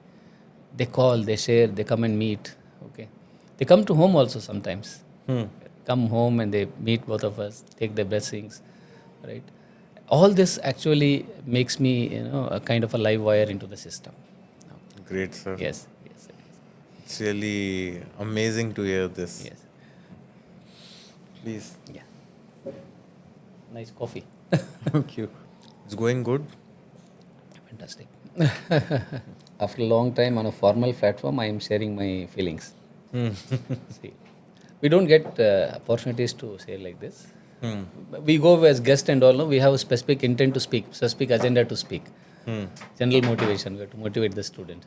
They call, they share, they come and meet. Okay, they come to home also sometimes. Come home and they meet both of us, take their blessings, right? All this actually makes me, a kind of a live wire into the system. Great, sir. Yes. It's really amazing to hear this. Yes. Please. Yeah. Nice coffee. Thank you. It's going good. Fantastic. After a long time on a formal platform, I am sharing my feelings. See, we don't get opportunities to say like this. We go as guest and all. No, we have a specific intent to speak, specific agenda to speak. General motivation. We have to motivate the students.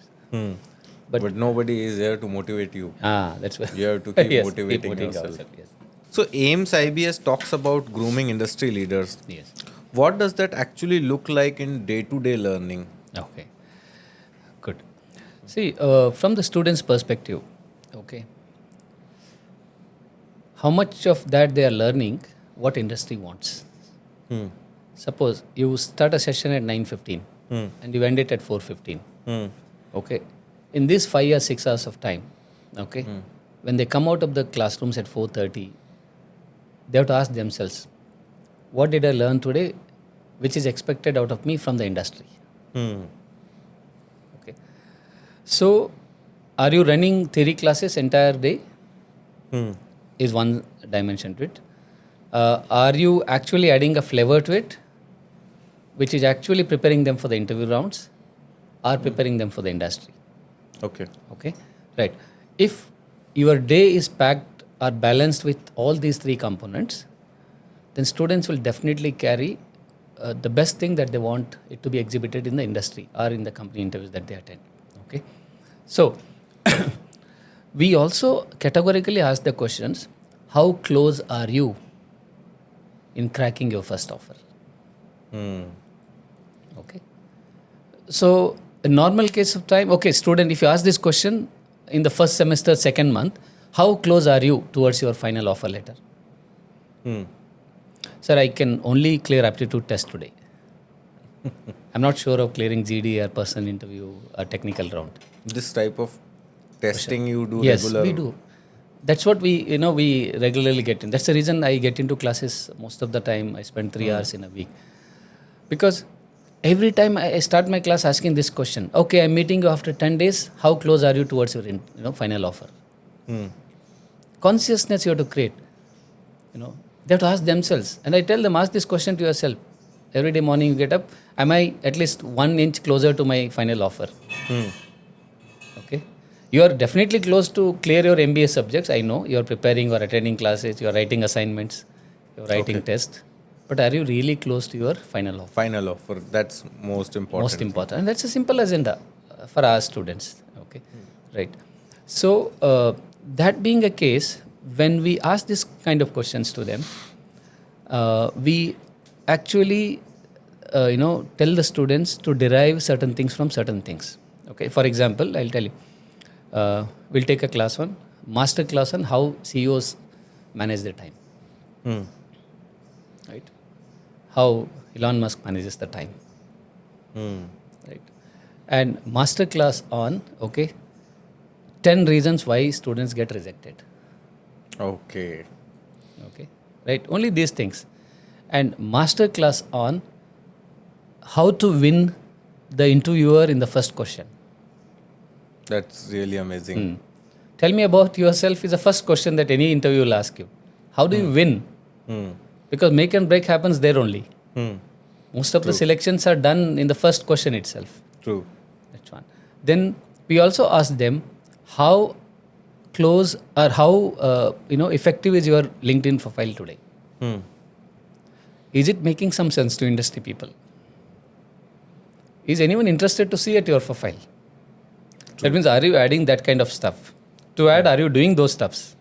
But nobody is here to motivate you. That's why You have to keep yes, motivating yourself. ourselves, yes. So AIMS IBS talks about grooming industry leaders. Yes. What does that actually look like in day-to-day learning? Okay. Good. See, from the student's perspective, okay, how much of that they are learning, what industry wants. Suppose you start a session at 9:15 and you end it at 4:15. Okay. In these 5 or 6 hours of time, okay, when they come out of the classrooms at 4:30, they have to ask themselves, what did I learn today which is expected out of me from the industry? Okay. So, are you running theory classes entire day? Is one dimension to it. Are you actually adding a flavor to it, which is actually preparing them for the interview rounds or preparing them for the industry? Okay. Okay, right. If your day is packed or balanced with all these three components, then students will definitely carry the best thing that they want it to be exhibited in the industry or in the company interviews that they attend. Okay, so we also categorically ask the questions: how close are you in cracking your first offer? Okay, so a normal case of time, okay, student, if you ask this question in the first semester, second month, how close are you towards your final offer letter? Sir, I can only clear aptitude test today. I'm not sure of clearing GD or personal interview or technical round. This type of testing you do Yes, regular? we do. That's what we regularly get in. That's the reason I get into classes most of the time. I spend 3 hours in a week. Because every time I start my class asking this question, okay, I'm meeting you after 10 days, how close are you towards your final offer? Consciousness you have to create. They have to ask themselves. And I tell them, ask this question to yourself. Every day morning you get up, am I at least 1 inch closer to my final offer? Okay. You are definitely close to clear your MBA subjects. I know you are preparing or attending classes, you are writing assignments, you are writing tests. But are you really close to your final offer? Final offer. That's most important. Most important. And that's a simple agenda for our students. Okay. Right. So, that being a case, when we ask this kind of questions to them, we actually, tell the students to derive certain things from certain things. Okay. For example, I'll tell you, we'll take a class on, master class on how CEOs manage their time. Right. How Elon Musk manages the time. Right. And master class on, 10 reasons why students get rejected. Okay. Right. Only these things. And master class on how to win the interviewer in the first question. That's really amazing. Tell me about yourself is the first question that any interview will ask you. How do you win? Because make and break happens there only. Most of the selections are done in the first question itself. True. That's one. Then we also ask them how close or how effective is your LinkedIn profile today. Is it making some sense to industry people? Is anyone interested to see at your profile? That means, are you adding that kind of stuff? To add, are you doing those stuffs?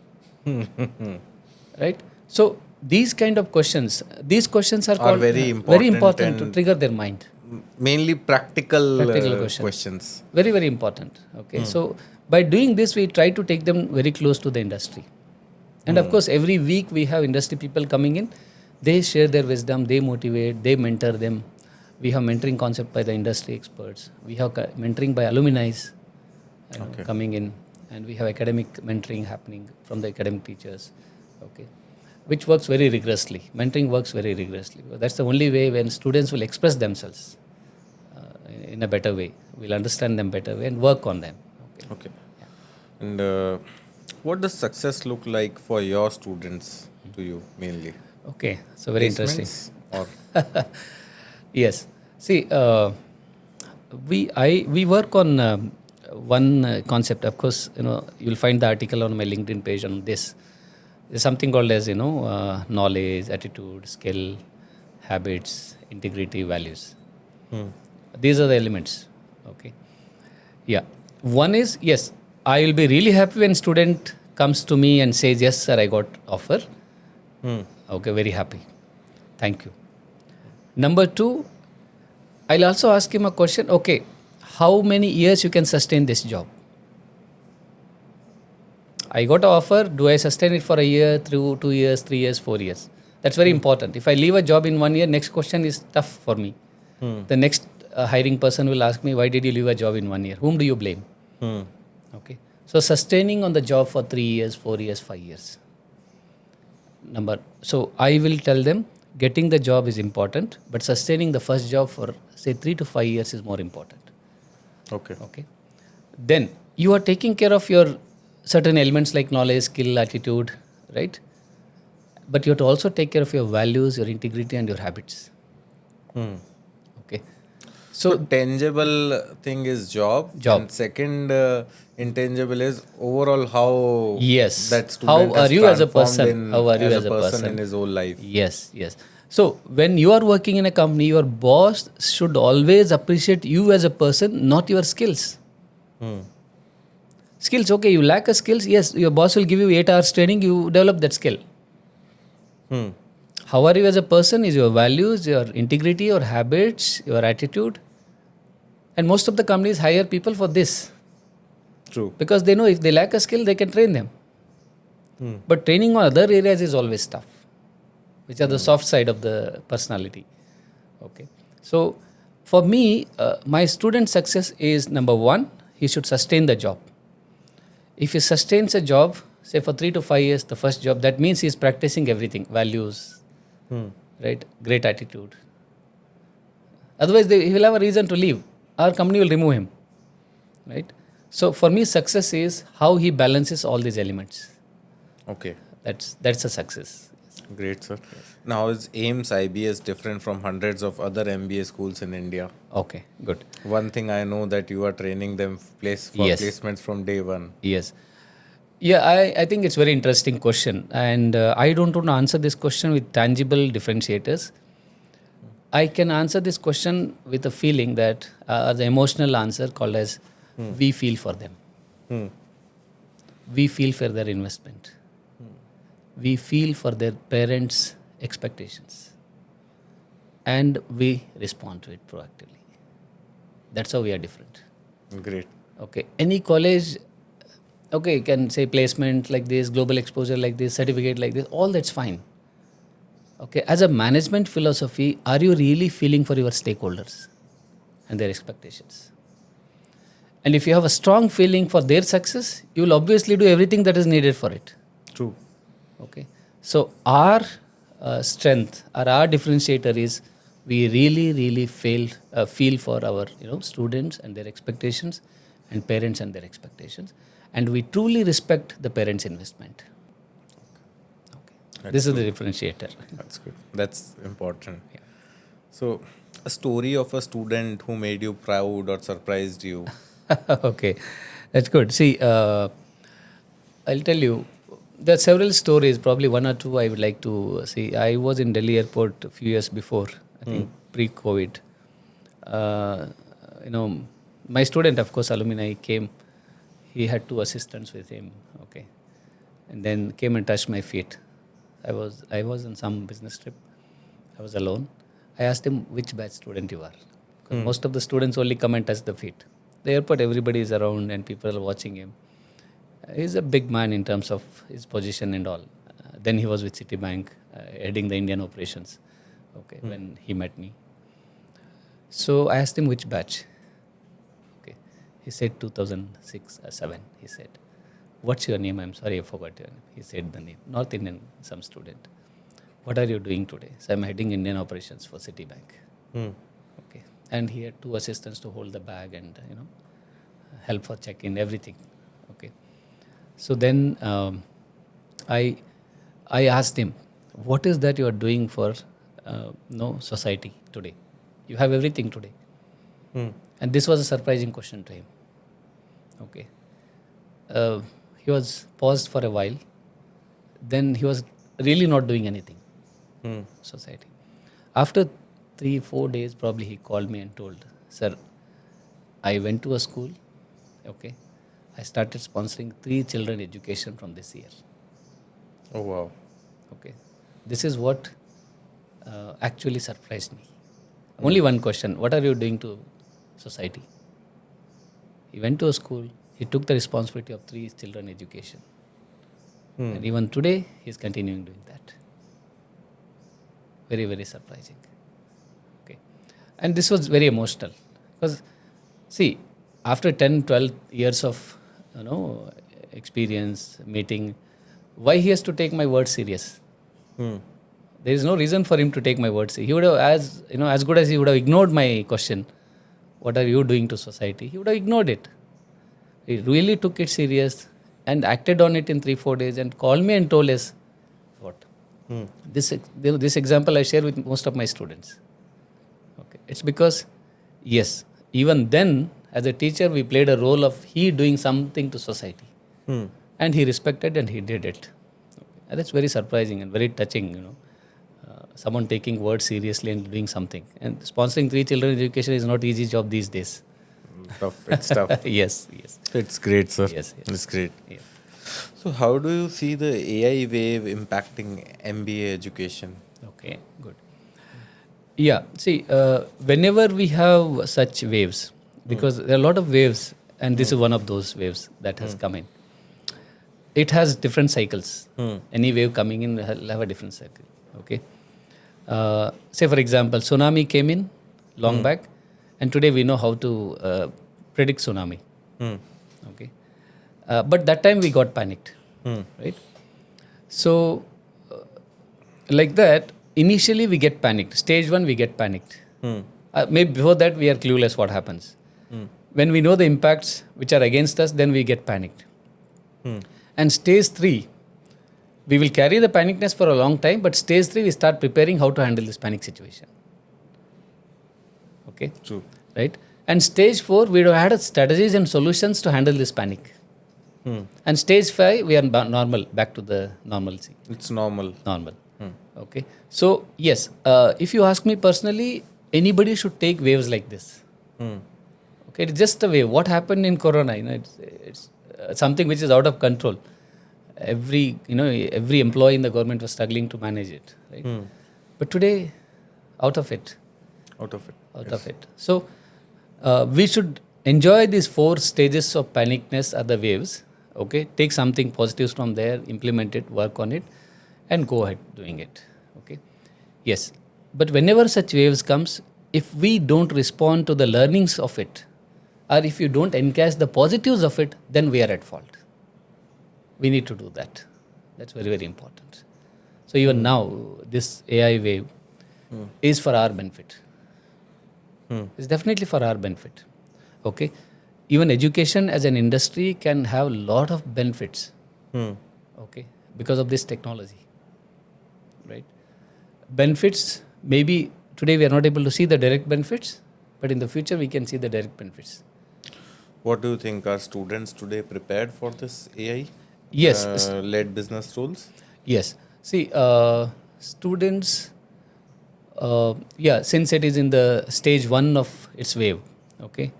Right? So these kind of questions, these questions are called very very important important to and trigger their mind. mainly practical, Practical questions. questions. Very, very important. Okay. So by doing this, we try to take them very close to the industry. And of course, every week we have industry people coming in. They share their wisdom, they motivate, they mentor them. We have mentoring concept by the industry experts. We have mentoring by alumni coming in. And we have academic mentoring happening from the academic teachers. Okay. Which works very rigorously. Mentoring works very rigorously. That's the only way when students will express themselves in a better way. We'll understand them better way and work on them. Okay. And what does success look like for your students to you mainly? Okay, so very interesting. Placements or Yes. See, we work on one concept. Of course, you'll find the article on my LinkedIn page on this. There's something called as knowledge, attitude, skill, habits, integrity, values. These are the elements. Okay. Yeah. One is, yes, I will be really happy when student comes to me and says, yes, sir, I got offer. Okay, very happy. Thank you. Number two, I'll also ask him a question. Okay, how many years you can sustain this job? I got an offer. Do I sustain it for a year, 2 years, 3 years, 4 years? That's very important. If I leave a job in 1 year, next question is tough for me. The next hiring person will ask me, why did you leave a job in 1 year? Whom do you blame? Okay. So sustaining on the job for 3 years, 4 years, 5 years. So I will tell them getting the job is important, but sustaining the first job for say 3 to 5 years is more important. okay. Okay. Then you are taking care of your certain elements like knowledge, skill, attitude, right? But you have to also take care of your values, your integrity, and your habits. Okay. So tangible thing is job. Job. And second intangible is overall how Yes. that How student are has you as a transformed person? How are you as a person? in his whole life. Yes, yes. So when you are working in a company, your boss should always appreciate you as a person, not your skills. Skills, okay, you lack a skills, yes, your boss will give you 8 hours training, you develop that skill. How are you as a person is your values, your integrity, your habits, your attitude. And most of the companies hire people for this. True. Because they know if they lack a skill, they can train them. But training on other areas is always tough, which are the soft side of the personality. Okay. So for me, my student success is number one, he should sustain the job. If he sustains a job, say for 3 to 5 years, the first job, that means he is practicing everything, values, right? Great attitude. Otherwise, he will have a reason to leave. Our company will remove him, right? So for me, success is how he balances all these elements. Okay. That's a success. Great, sir. Now, is AIMS IBS different from hundreds of other MBA schools in India? Okay, good. One thing I know that you are training them placements from day one. Yes. Yeah, I think it's very interesting question. And I don't want to answer this question with tangible differentiators. I can answer this question with a feeling that the emotional answer called as we feel for them. We feel for their investment. We feel for their parents' expectations. And we respond to it proactively. That's how we are different. Great. Okay. Any college, okay, you can say placement like this, global exposure like this, certificate like this, all that's fine. Okay. As a management philosophy, are you really feeling for your stakeholders and their expectations? And if you have a strong feeling for their success, you will obviously do everything that is needed for it. True. Okay. So our strength or our differentiator is we really feel for our students and their expectations and parents and their expectations, and we truly respect the parents' investment. Okay. This is the differentiator. That's good. That's important. Yeah. So, a story of a student who made you proud or surprised you. Okay, that's good. See, I'll tell you, there are several stories, probably one or two I would like to see. I was in Delhi airport a few years before, I think pre-COVID. My student, of course, alumni came. He had 2 assistants with him. Okay, and then came and touched my feet. I was on some business trip. I was alone. I asked him which batch student you are. Because most of the students only come and touch the feet. The airport, everybody is around and people are watching him. He's a big man in terms of his position and all. Then he was with Citibank, heading the Indian operations. Okay, when he met me. So I asked him which batch. Okay, he said 2006 or 7. He said, "What's your name?" I'm sorry, I forgot your name. He said the name. North Indian, some student. "What are you doing today?" So I'm heading Indian operations for Citibank. Okay, and he had 2 assistants to hold the bag and help for check-in, everything. Okay, so then I asked him, "What is that you are doing for society today? You have everything today." And this was a surprising question to him. Okay, he was paused for a while. Then he was really not doing anything. Society. After 3-4 days, probably he called me and told, "Sir, I went to a school. Okay, I started sponsoring 3 children education from this year." Oh, wow. Okay, this is what actually surprised me. Only one question: what are you doing to society? He went to a school. He took the responsibility of 3 children education, and even today he is continuing doing that. Very, very surprising. Okay, and this was very emotional because, see, after 10-12 years of experience meeting, why he has to take my words serious? There is no reason for him to take my words. He would have, as good as he would have ignored my question, "What are you doing to society?" He would have ignored it. He really took it serious and acted on it in 3-4 days and called me and told us what. This example I share with most of my students. Okay, it's because, yes, even then as a teacher we played a role of he doing something to society, and he respected and he did it. Okay. And that's very surprising and very touching. Someone taking words seriously and doing something. And sponsoring 3 children education is not easy job these days. Tough. It's tough. Yes. It's great, sir. Yes. It's great. Yeah. So how do you see the AI wave impacting MBA education? Okay, good. Yeah, see, whenever we have such waves, because there are a lot of waves, and this is one of those waves that has come in. It has different cycles. Any wave coming in will have a different cycle. Okay. Say, for example, tsunami came in long back, and today we know how to predict tsunami. Okay. But that time we got panicked, right? So, like that, initially we get panicked. Stage 1, we get panicked. Maybe before that, we are clueless what happens. When we know the impacts which are against us, then we get panicked. And stage 3, we will carry the panicness for a long time, but stage 3, we start preparing how to handle this panic situation. Okay? True. Right? And stage 4, we have had strategies and solutions to handle this panic. And stage 5, we are normal, back to the normalcy. It's normal. Okay. So, yes, if you ask me personally, anybody should take waves like this. Okay, it's just a wave. What happened in Corona? It's something which is out of control. Every employee in the government was struggling to manage it. Right? But today, out of it. So, we should enjoy these 4 stages of panicness or the waves. Okay, take something positives from there, implement it, work on it, and go ahead doing it. Okay, yes. But whenever such waves comes, if we don't respond to the learnings of it, or if you don't encash the positives of it, then we are at fault. We need to do that. That's very, very important. So even now, this AI wave is for our benefit. It's definitely for our benefit. Okay. Even education as an industry can have a lot of benefits. Okay. Because of this technology. Right. Benefits, maybe today we are not able to see the direct benefits, but in the future we can see the direct benefits. What do you think? Are students today prepared for this AI? Yes. Led business roles? Yes. See, students, since it is in the stage 1 of its wave, okay,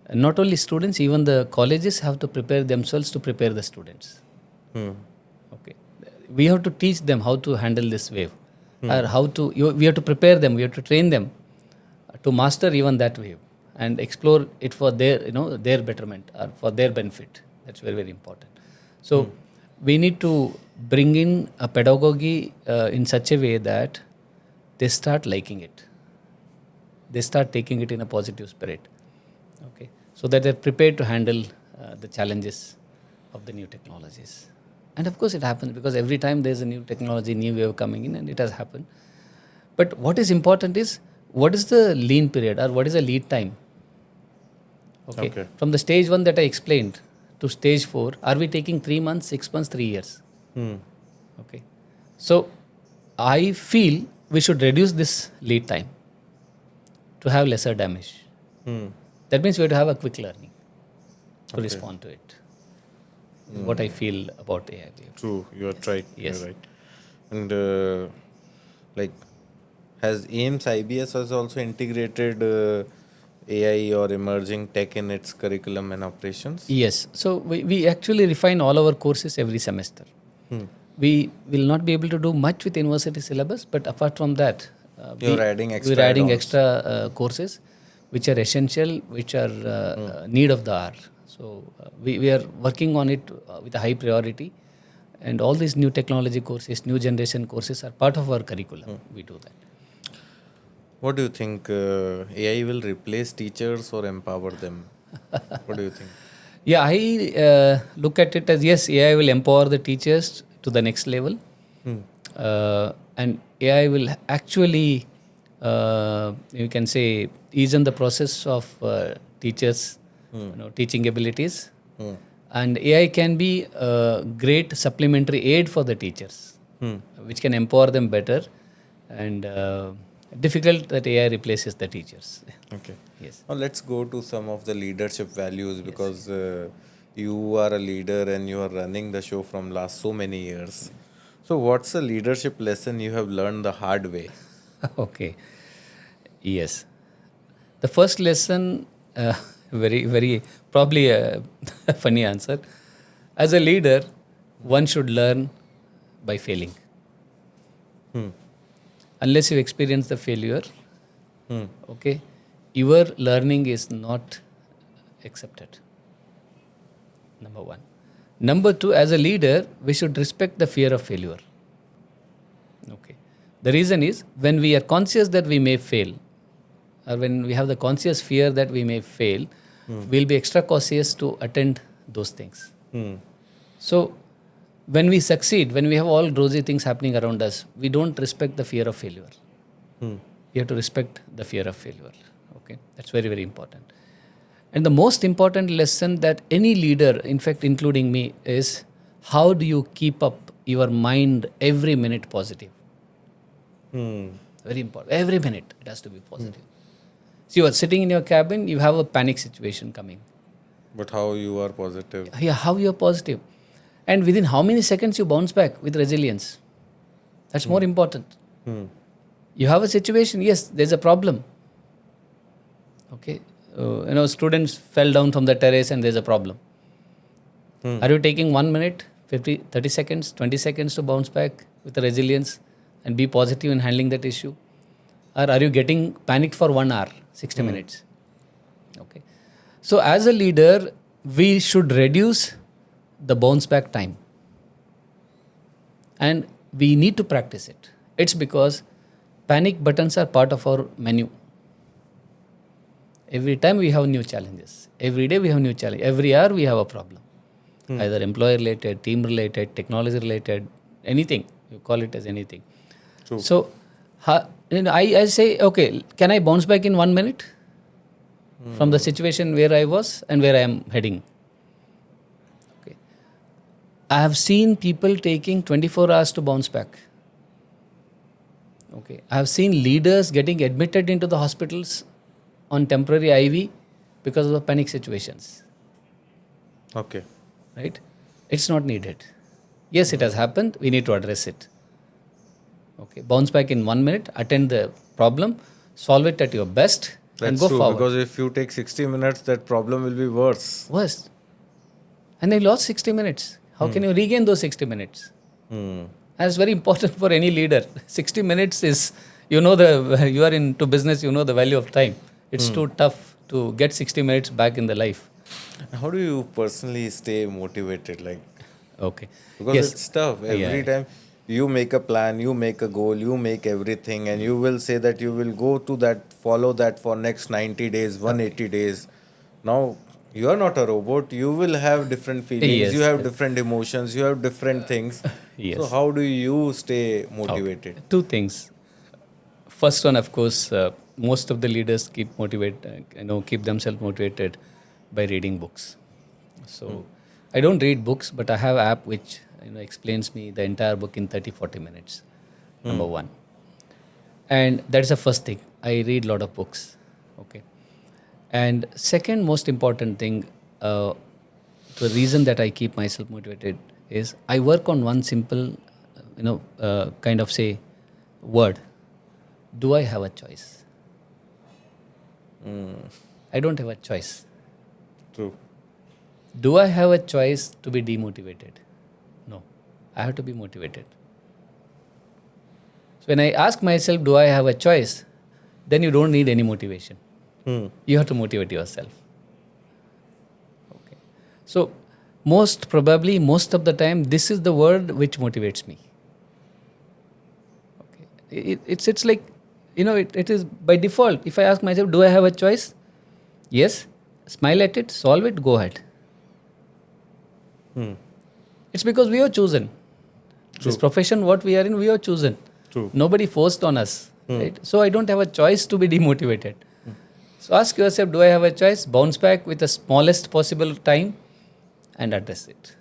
and not only students, even the colleges have to prepare themselves to prepare the students. Okay, we have to teach them how to handle this wave, or we have to prepare them, we have to train them to master even that wave and explore it for their betterment or for their benefit. That's very, very important. So we need to bring in a pedagogy in such a way that they start liking it. They start taking it in a positive spirit. Okay, so that they're prepared to handle the challenges of the new technologies. And of course, it happens because every time there's a new technology, new wave coming in, and it has happened. But what is important is, what is the lean period or what is the lead time? Okay. From the stage 1 that I explained to stage 4, are we taking 3 months, 6 months, 3 years? Okay. So I feel we should reduce this lead time to have lesser damage. That means we have to have a quick learning to respond to it. What I feel about AI. True, you're right. Yes. You're right. And has AIMS IBS has also integrated AI or emerging tech in its curriculum and operations? Yes. So we actually refine all our courses every semester. We will not be able to do much with university syllabus, but apart from that, You're adding extra we're adding add-ons. extra courses which are essential, which are need of the hour. So we are working on it with a high priority, and all these new technology courses, new generation courses are part of our curriculum. We do that. What do you think? AI will replace teachers or empower them? What do you think? Yeah, I look at it as, yes, AI will empower the teachers to the next level, and AI will actually, you can say, ease in the process of teachers, teaching abilities, and AI can be a great supplementary aid for the teachers, which can empower them better, and difficult that AI replaces the teachers. Okay. Yes. Now let's go to some of the leadership values, because you are a leader and you are running the show from last so many years. So what's a leadership lesson you have learned the hard way? Okay. Yes. The first lesson, very, very probably a funny answer. As a leader, one should learn by failing. Unless you experience the failure, okay, your learning is not accepted. Number 1. Number 2, as a leader, we should respect the fear of failure. Okay. The reason is, when we are conscious that we may fail, or when we have the conscious fear that we may fail, we'll be extra cautious to attend those things. So, when we succeed, when we have all rosy things happening around us, we don't respect the fear of failure. We have to respect the fear of failure. Okay, that's very, very important. And the most important lesson that any leader, in fact, including me, is how do you keep up your mind every minute positive? Very important. Every minute it has to be positive. So you are sitting in your cabin, you have a panic situation coming. But how you are positive? Yeah, how you are positive. And within how many seconds you bounce back with resilience. That's more important. You have a situation, yes, there's a problem. Okay, students fell down from the terrace and there's a problem. Are you taking 1 minute, 50, 30 seconds, 20 seconds to bounce back with resilience and be positive in handling that issue? Or are you getting panicked for 1 hour, 60 minutes? Okay. So as a leader, we should reduce the bounce back time. And we need to practice it. It's because panic buttons are part of our menu. Every time we have new challenges. Every day we have new challenge. Every hour we have a problem. Either employee related, team related, technology related, anything. You call it as anything. True. So I say, okay, can I bounce back in 1 minute from the situation where I was and where I am heading? Okay. I have seen people taking 24 hours to bounce back. Okay. I have seen leaders getting admitted into the hospitals on temporary IV because of panic situations. Okay. Right? It's not needed. Yes, it has happened. We need to address it. Okay. Bounce back in 1 minute, attend the problem, solve it at your best, and That's go true, forward. because if you take 60 minutes, that problem will be worse. Worst. And I lost 60 minutes. How can you regain those 60 minutes? Hmm. And it's very important for any leader. 60 minutes is, you are into business, you know the value of time. It's too tough to get 60 minutes back in the life. How do you personally stay motivated? Like, Okay. because Yes. it's tough. Yeah. Every time you make a plan, you make a goal, you make everything, and you will say that you will go to that, follow that for next 90 days, 180 days. Now, you are not a robot. You will have different feelings, you Yes. have different emotions, you have different things. So, Yes. how do you stay Okay. motivated? Two things. First one, of course, most of the leaders keep themselves motivated by reading books. So I don't read books, but I have app which explains me the entire book in 30 40 minutes. Number one, and that's the first thing. I read a lot of books. Okay, and second most important thing, the reason that I keep myself motivated is I work on one simple, kind of say word. Do I have a choice? I don't have a choice. True. Do I have a choice to be demotivated? No. I have to be motivated. So when I ask myself, do I have a choice? Then you don't need any motivation. You have to motivate yourself. Okay. So most of the time, this is the word which motivates me. Okay. It's like, it is by default. If I ask myself, do I have a choice? Yes. Smile at it, solve it, go ahead. It's because we are chosen. This profession, what we are in, we are chosen. True. Nobody forced on us. Right? So I don't have a choice to be demotivated. So ask yourself, do I have a choice? Bounce back with the smallest possible time and address it.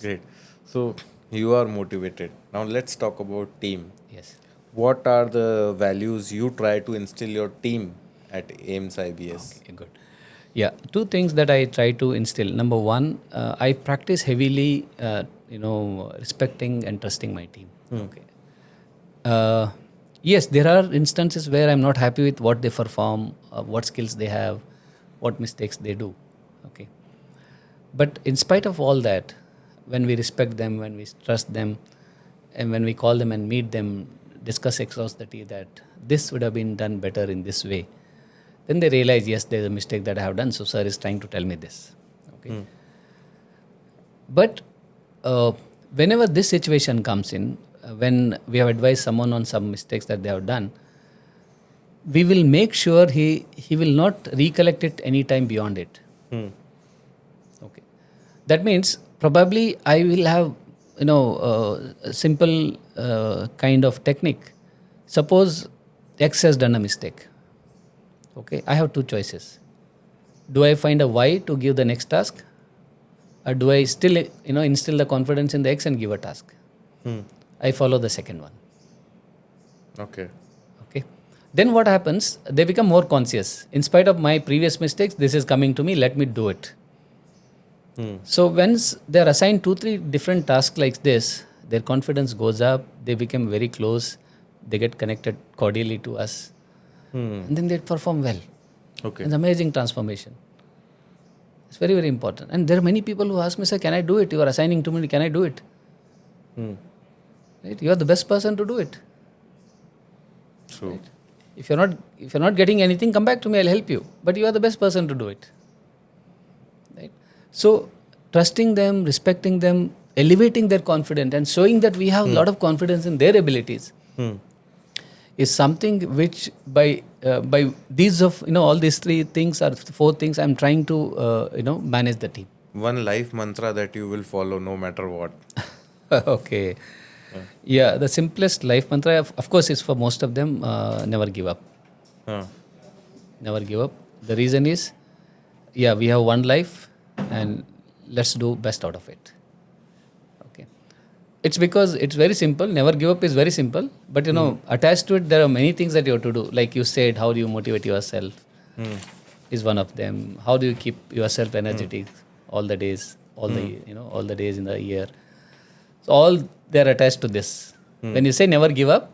Great. So, you are motivated. Now, let's talk about team. Yes. What are the values you try to instill your team at AIMS IBS? Okay, good. Yeah, two things that I try to instill. Number one, I practice heavily, respecting and trusting my team. Okay. Yes, there are instances where I'm not happy with what they perform, what skills they have, what mistakes they do. Okay. But in spite of all that, when we respect them, when we trust them, and when we call them and meet them, discuss across the tea that this would have been done better in this way, then they realize, yes, there's a mistake that I have done. So, sir is trying to tell me this. Okay. But whenever this situation comes in, when we have advised someone on some mistakes that they have done, we will make sure he will not recollect it any time beyond it. Okay. That means probably I will have a simple kind of technique. Suppose X has done a mistake. Okay, I have two choices. Do I find a Y to give the next task, or do I still instill the confidence in the X and give a task? I follow the second one. Okay. Okay. Then what happens? They become more conscious. In spite of my previous mistakes, this is coming to me. Let me do it. So once they are assigned 2-3 different tasks like this, their confidence goes up. They become very close. They get connected cordially to us, and then they perform well. Okay. It's amazing transformation. It's very, very important. And there are many people who ask me, sir, can I do it? You are assigning to me, can I do it? Right? You are the best person to do it. True. Right? If you're not getting anything, come back to me, I'll help you. But you are the best person to do it. Right? So trusting them, respecting them, elevating their confidence and showing that we have a lot of confidence in their abilities is something which by these of all these three things or four things I'm trying to manage the team. One life mantra that you will follow no matter what. Okay. Yeah, the simplest life mantra, of course, is for most of them, never give up. Never give up. The reason is, we have one life and let's do best out of it. Okay. It's because it's very simple. Never give up is very simple. But, attached to it, there are many things that you have to do. Like you said, how do you motivate yourself is one of them. How do you keep yourself energetic all the days, all the days in the year. So all they're attached to this. When you say never give up,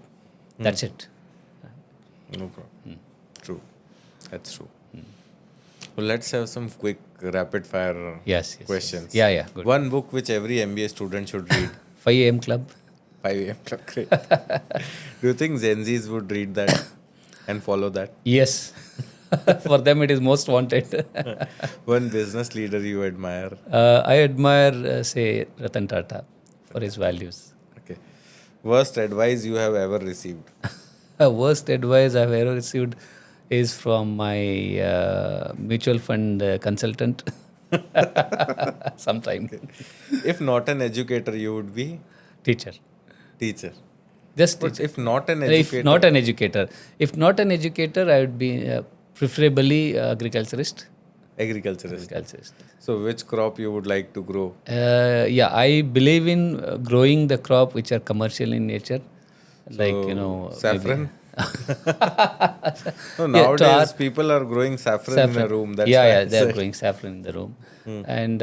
that's it. No problem. True. That's true. Well, let's have some quick rapid fire Yes. questions. Yeah, good. One book which every MBA student should read. 5 a.m. club. 5 a.m. club, great. Do you think Gen Zs would read that and follow that? Yes. For them, it is most wanted. One business leader you admire? I admire, say, Ratan Tata for his values. Okay. Worst advice you have ever received? Worst advice I've ever received is from my mutual fund consultant. Sometime. If not an educator, you would be Teacher. teacher. Just But teacher. if not an If educator, not an educator. If not an educator, I would be preferably agriculturist. agriculturist. So which crop you would like to grow? Yeah, I believe in growing the crop which are commercial in nature. Like, saffron. No, Yeah, nowadays people are growing saffron in a room. That's why I yeah, they're said. growing saffron in the room. And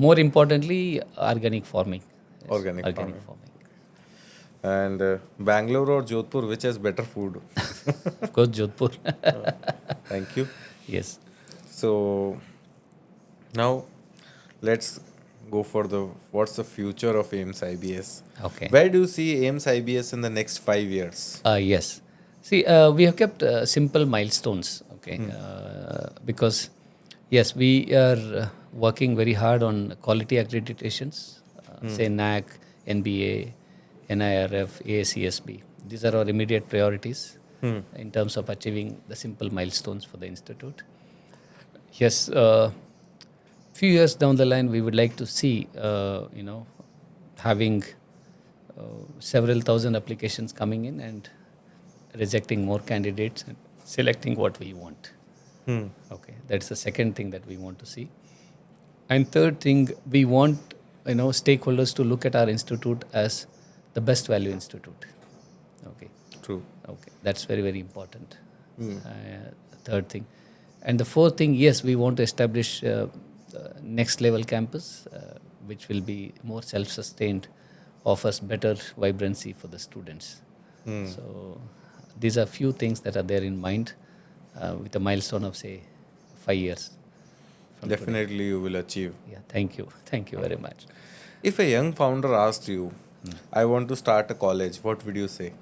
more importantly, organic farming. Yes, Organic farming. And Bangalore or Jodhpur, which has better food? Of course, Jodhpur. Thank you. Yes. So now let's go for what's the future of AIMS IBS? Okay. Where do you see AIMS IBS in the next 5 years? Yes. See, we have kept simple milestones. Okay. Because, yes, we are working very hard on quality accreditations. Say NAC, NBA, NIRF, AACSB. These are our immediate priorities in terms of achieving the simple milestones for the institute. Yes, few years down the line, we would like to see, having several thousand applications coming in and rejecting more candidates and selecting what we want. Okay, that's the second thing that we want to see. And third thing, we want stakeholders to look at our institute as the best value institute. Okay. True. Okay, that's very, very important. Third thing. And the fourth thing, yes, we want to establish next level campus, which will be more self-sustained, offers better vibrancy for the students. So these are few things that are there in mind with a milestone of, say, 5 years. Definitely you will achieve. Yeah, thank you. Thank you very much. If a young founder asked you, I want to start a college, what would you say?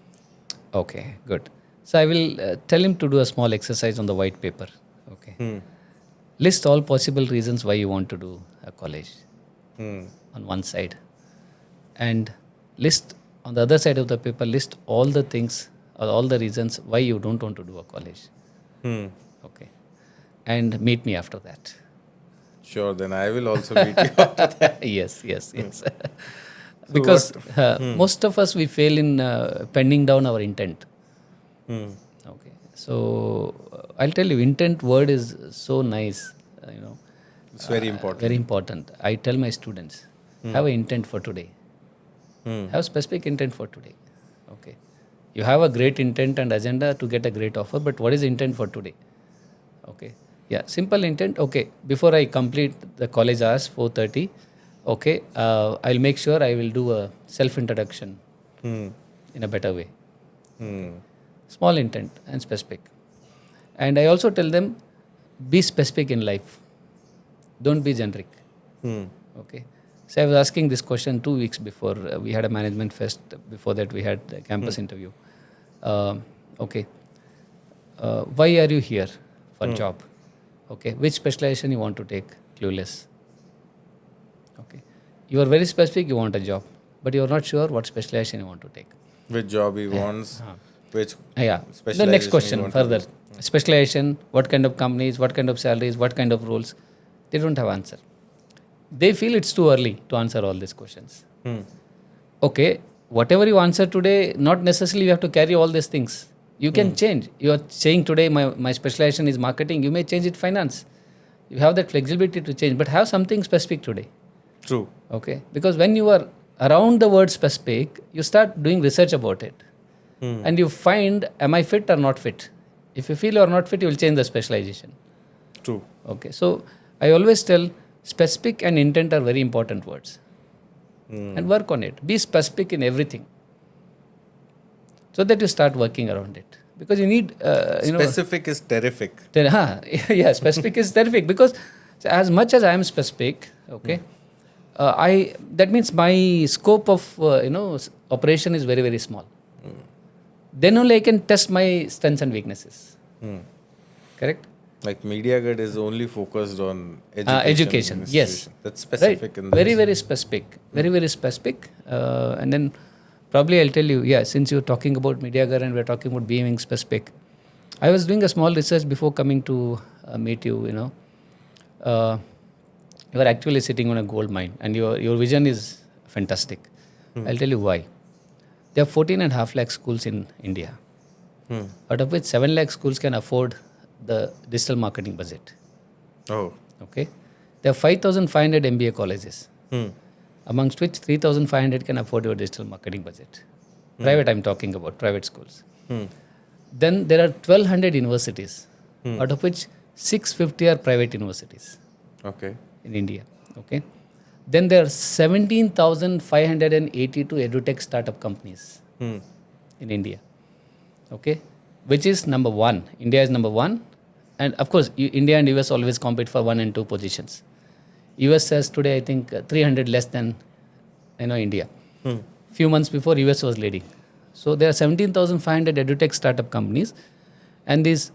Okay, good. So I will tell him to do a small exercise on the white paper. Okay. List all possible reasons why you want to do a college on one side. And list on the other side of the paper, list all the things or all the reasons why you don't want to do a college. Okay. And meet me after that. Sure, then I will also meet you after that. Yes. Because most of us, we fail in penning down our intent. Okay. So I'll tell you, intent word is so nice. It's very important. Very important. I tell my students, have an intent for today. Have specific intent for today. Okay. You have a great intent and agenda to get a great offer, but what is intent for today? Okay. Yeah, simple intent. Okay, before I complete the college hours, 4:30, okay, I'll make sure I will do a self-introduction in a better way. Small intent and specific. And I also tell them, be specific in life. Don't be generic. Okay. So I was asking this question 2 weeks before we had a management fest. Before that, we had a campus interview. Okay. Why are you here for job? Okay. Which specialization you want to take? Clueless. Okay. You are very specific, you want a job, but you are not sure what specialization you want to take. Which job he wants, which Yeah. specialization The next you question want to further. do. Specialization, what kind of companies, what kind of salaries, what kind of roles? They don't have answer. They feel it's too early to answer all these questions. Okay, whatever you answer today, not necessarily you have to carry all these things. You can change. You are saying today my specialization is marketing. You may change it finance. You have that flexibility to change, but have something specific today. True. Okay, because when you are around the word specific, you start doing research about it. And you find, am I fit or not fit? If you feel you are not fit, you will change the specialization. True. Okay, so I always tell specific and intent are very important words. And work on it. Be specific in everything. So that you start working around it. Because you need, Specific is terrific. Yeah, specific is terrific. Because as much as I am specific, okay, That means my scope of operation is very, very small. Then only I can test my strengths and weaknesses. Correct? Like Mediagarh is only focused on Education, yes. institution. That's specific Right. in this. Very, very specific. Very, very specific. And then probably I'll tell you, since you're talking about Mediagarh and we're talking about being specific, I was doing a small research before coming to meet you, you are actually sitting on a gold mine and your vision is fantastic. I'll tell you why. There are 14.5 lakh schools in India, out of which 7 lakh schools can afford the digital marketing budget. Oh. Okay. There are 5,500 MBA colleges, amongst which 3,500 can afford your digital marketing budget. Private, I'm talking about private schools. Then there are 1,200 universities, out of which 650 are private universities. Okay. In India. Okay. Then there are 17,582 edutech startup companies in India. Okay. Which is number one. India is number one. And of course, India and US always compete for 1 and 2 positions. US has today, I think, 300 less than India. Few months before, US was leading. So there are 17,500 edutech startup companies. And these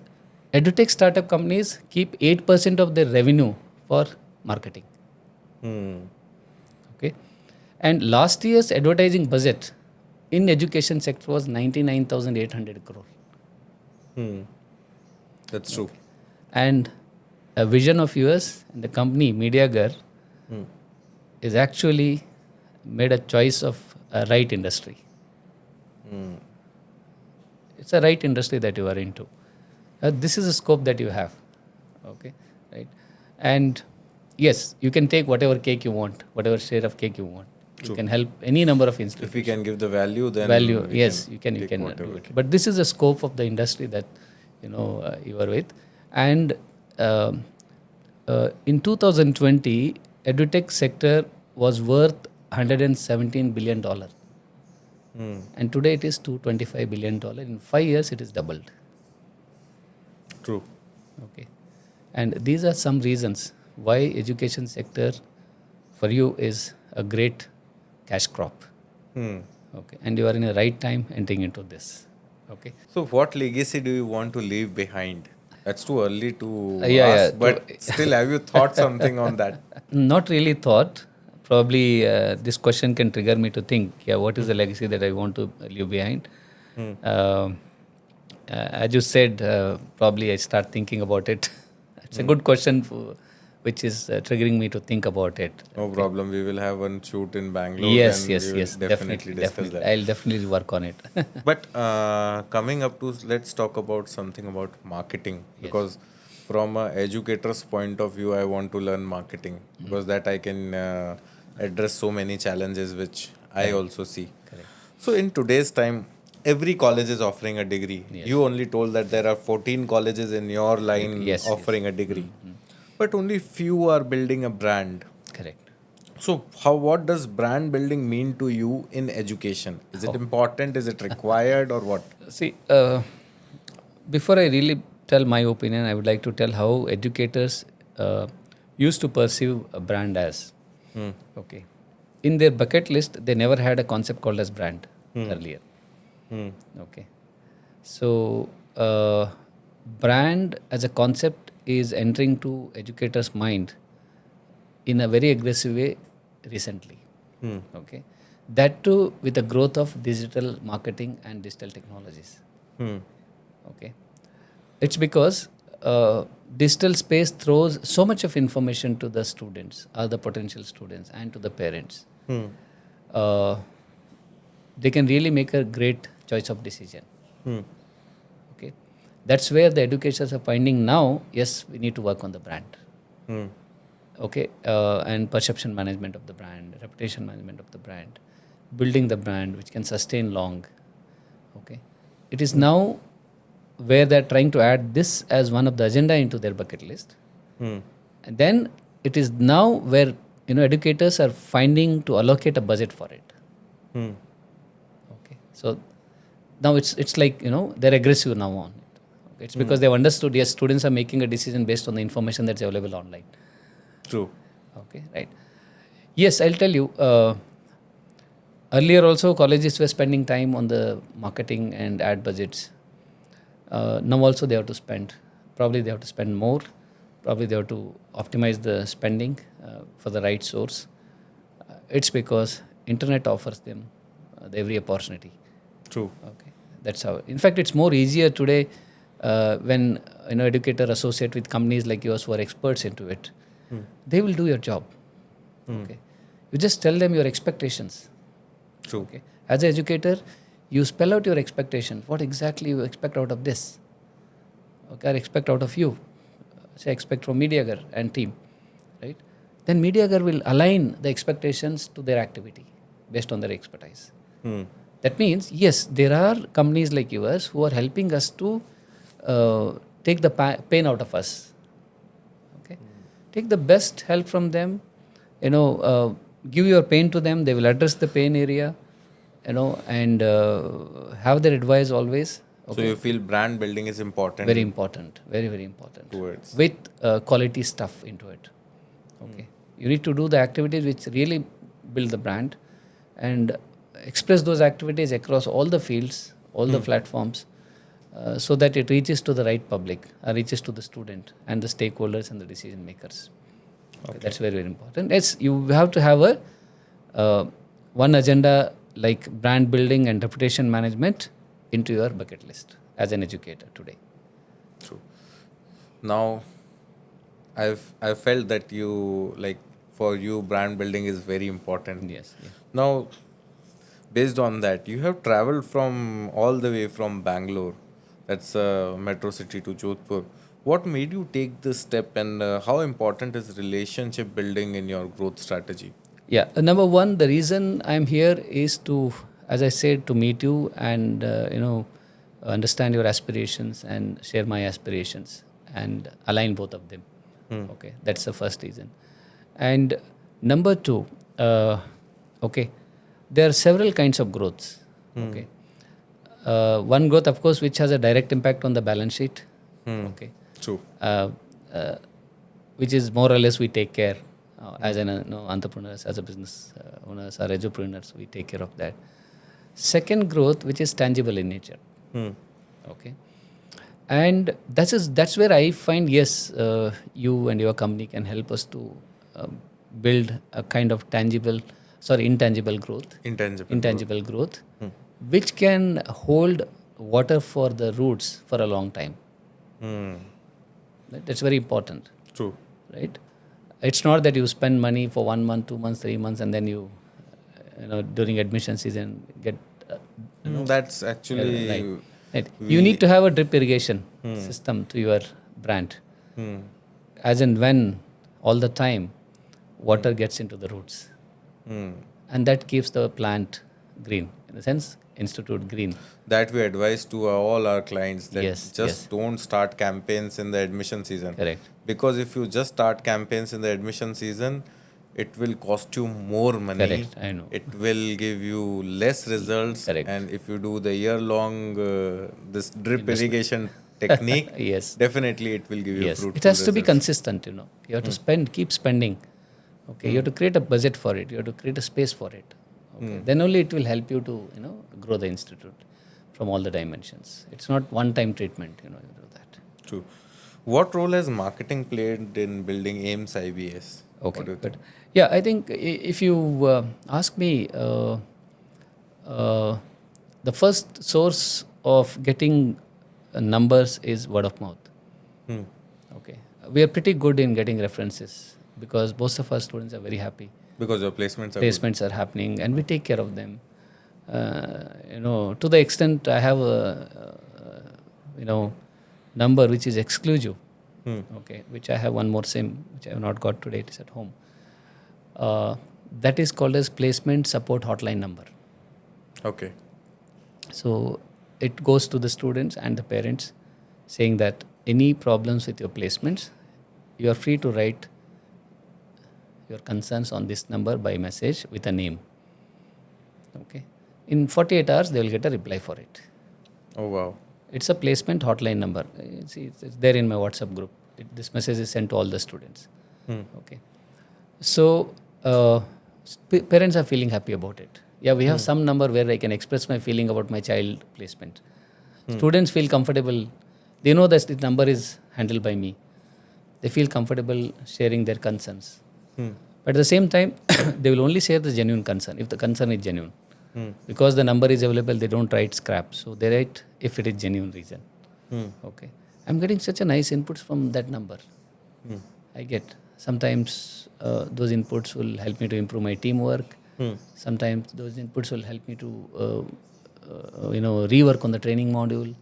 edutech startup companies keep 8% of their revenue for marketing. Okay. And last year's advertising budget in education sector was 99,800 crore. That's true. And a vision of yours and the company Mediagarh is actually made a choice of a right industry. It's a right industry that you are into. This is a scope that you have. Okay, right? And yes, you can take whatever cake you want, whatever share of cake you want. True. You can help any number of institutions. If we can give the value, then Yes, you can take whatever. do it. But this is the scope of the industry that you are with. And in 2020, edutech sector was worth $117 billion. And today it is $225 billion. In 5 years, it is doubled. True. Okay. And these are some reasons why education sector for you is a great cash crop. Okay. And you are in the right time entering into this. Okay. So what legacy do you want to leave behind? That's too early to yeah, ask, but still, have you thought something on that? Not really thought. Probably this question can trigger me to think, what is the legacy that I want to leave behind? As you said, probably I start thinking about it. It's a good question which is triggering me to think about it. No problem. We will have one shoot in Bangalore. Yes, and we will definitely discuss that. I'll definitely work on it. But coming up to, let's talk about something about marketing. Because from an educator's point of view, I want to learn marketing. Because that I can address so many challenges which I also see. Correct. So in today's time, every college is offering a degree. You only told that there are 14 colleges in your line offering a degree. But only few are building a brand. Correct. So what does brand building mean to you in education? Is it important? Is it required or what? See, before I really tell my opinion, I would like to tell how educators used to perceive a brand as. Okay. In their bucket list, they never had a concept called as brand earlier. Okay. So, brand as a concept is entering to educators' mind in a very aggressive way recently. Okay. That too with the growth of digital marketing and digital technologies. Okay. It's because digital space throws so much of information to the students or the potential students and to the parents. They can really make a great choice of decision. Okay. That's where the educators are finding now, yes, we need to work on the brand. Okay. And perception management of the brand, reputation management of the brand, building the brand which can sustain long. Okay. It is now where they're trying to add this as one of the agenda into their bucket list. And then it is now where educators are finding to allocate a budget for it. Okay. So now it's like they're aggressive now on it. Okay. It's because they've understood, yes, students are making a decision based on the information that's available online. True. Okay, right. Yes, I'll tell you. Earlier also colleges were spending time on the marketing and ad budgets. Now also they have to spend. Probably they have to spend more. Probably they have to optimize the spending for the right source. It's because internet offers them every opportunity. True. Okay, that's how. In fact, it's more easier today when educator associate with companies like yours who are experts into it. They will do your job. Okay, you just tell them your expectations. True. Okay, as an educator, you spell out your expectations. What exactly you expect out of this? Okay, I expect out of you. Say expect from Mediagarh and team, right? Then Mediagarh will align the expectations to their activity based on their expertise. That means, yes, there are companies like yours who are helping us to take the pain out of us. Okay, take the best help from them. Give your pain to them. They will address the pain area. And have their advice always. So you feel brand building is important. Very important, very very important. Towards. With quality stuff into it. Okay, you need to do the activities which really build the brand, and express those activities across all the fields, all the platforms, so that it reaches to the right public, reaches to the student and the stakeholders and the decision makers. Okay. That's very very important. Yes, you have to have a one agenda like brand building and reputation management into your bucket list as an educator today. True. Now, I've felt that for you brand building is very important. Yes. Yeah. Now, based on that, you have traveled from all the way from Bangalore, that's a metro city, to Jodhpur. What made you take this step, and how important is relationship building in your growth strategy? Yeah. Number one, the reason I'm here is to, as I said, to meet you and understand your aspirations and share my aspirations and align both of them. Okay, that's the first reason. And number two, okay, there are several kinds of growths. Okay, one growth, of course, which has a direct impact on the balance sheet. Okay, True. which is more or less we take care as an entrepreneurs, as a business owners or edupreneurs, we take care of that. Second growth, which is tangible in nature. Okay, and that's where I find, yes, you and your company can help us to build a kind of intangible growth. Intangible growth, which can hold water for the roots for a long time. Right? That's very important. True. Right? It's not that you spend money for 1 month, 2 months, 3 months, and then you during admission season get. That's actually. Right. You need to have a drip irrigation system to your brand. As and when, all the time, water gets into the roots. And that keeps the plant green. In a sense, institute green. That we advise to all our clients that Yes. don't start campaigns in the admission season. Correct. Because if you just start campaigns in the admission season, it will cost you more money. Correct, I know. It will give you less results. Correct. And if you do the year-long this drip irrigation technique, Yes. definitely it will give you Yes. fruitful It has to be results. consistent, You have to keep spending. Okay. You have to create a budget for it. You have to create a space for it. Okay. Then only it will help you to, grow the institute from all the dimensions. It's not one-time treatment, you do that. True. What role has marketing played in building AIMS IBS? Okay, What do you good. think? Yeah, I think if you ask me, the first source of getting numbers is word of mouth. Okay, we are pretty good in getting references because most of our students are very happy. Because your placements are Placements are happening, and we take care of them. To the extent I have a number which is exclusive. Okay, which I have one more SIM which I have not got today. It is at home. That is called as placement support hotline number. Okay. So it goes to the students and the parents saying that any problems with your placements, you are free to write your concerns on this number by message with a name. Okay. In 48 hours, they will get a reply for it. Oh, wow. It's a placement hotline number. It's there in my WhatsApp group. This message is sent to all the students. Okay. So Parents are feeling happy about it. Yeah, we have some number where I can express my feeling about my child placement. Students feel comfortable. They know that the number is handled by me. They feel comfortable sharing their concerns. But at the same time, they will only share the genuine concern if the concern is genuine. Because the number is available, they don't write scrap. So they write if it is genuine reason. Okay. I'm getting such a nice inputs from that number. I get. Sometimes those inputs will help me to improve my teamwork. Sometimes those inputs will help me to rework on the training module.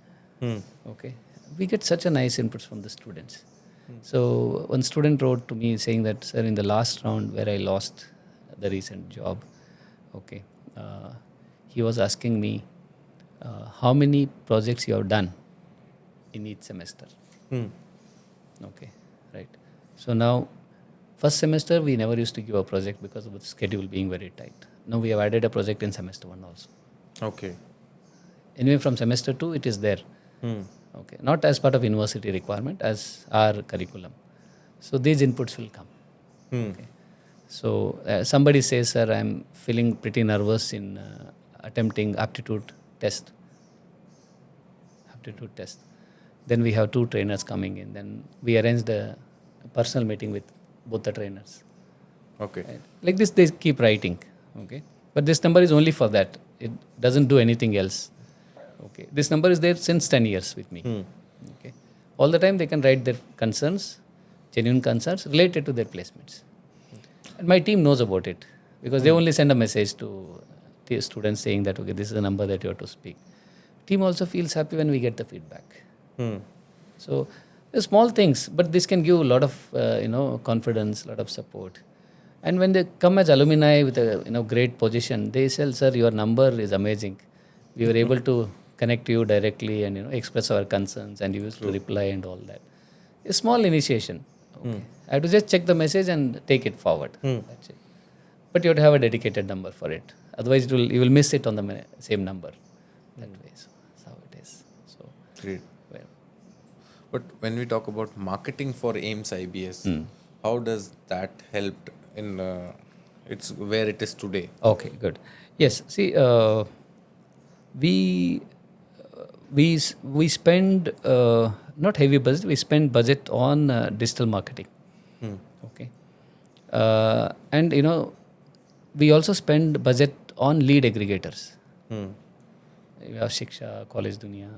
Okay. We get such a nice inputs from the students. So one student wrote to me saying that, sir, in the last round where I lost the recent job, okay, he was asking me how many projects you have done in each semester. Okay, right. So now, first semester we never used to give a project because of the schedule being very tight. Now we have added a project in semester 1 also. Okay. Anyway, from semester 2 it is there. Okay, not as part of university requirement, as our curriculum. So these inputs will come. Okay. So somebody says, sir, I'm feeling pretty nervous in attempting aptitude test. Then we have 2 trainers coming in. Then we arrange the personal meeting with both the trainers. Okay. Right? Like this, they keep writing. Okay, but this number is only for that. It doesn't do anything else. Okay, this number is there since 10 years with me. Okay, all the time they can write their concerns, genuine concerns related to their placements. And my team knows about it because they only send a message to the students saying that, okay, this is the number that you have to speak. Team also feels happy when we get the feedback. So small things, but this can give a lot of confidence, a lot of support. And when they come as alumni with a great position, they say, sir, your number is amazing. We were able to connect to you directly and express our concerns, and you used to reply and all that. A small initiation. Okay. I have to just check the message and take it forward. That's it. But you have to have a dedicated number for it. Otherwise, you will miss it on the same number. That way. So that's how it is. So Great. well, But when we talk about marketing for AIMS IBS, how does that help in it's where it is today? okay, good. Yes. See, we spend not heavy budget. We spend budget on digital marketing. Okay, and we also spend budget on lead aggregators. We have Shiksha, College Dunia,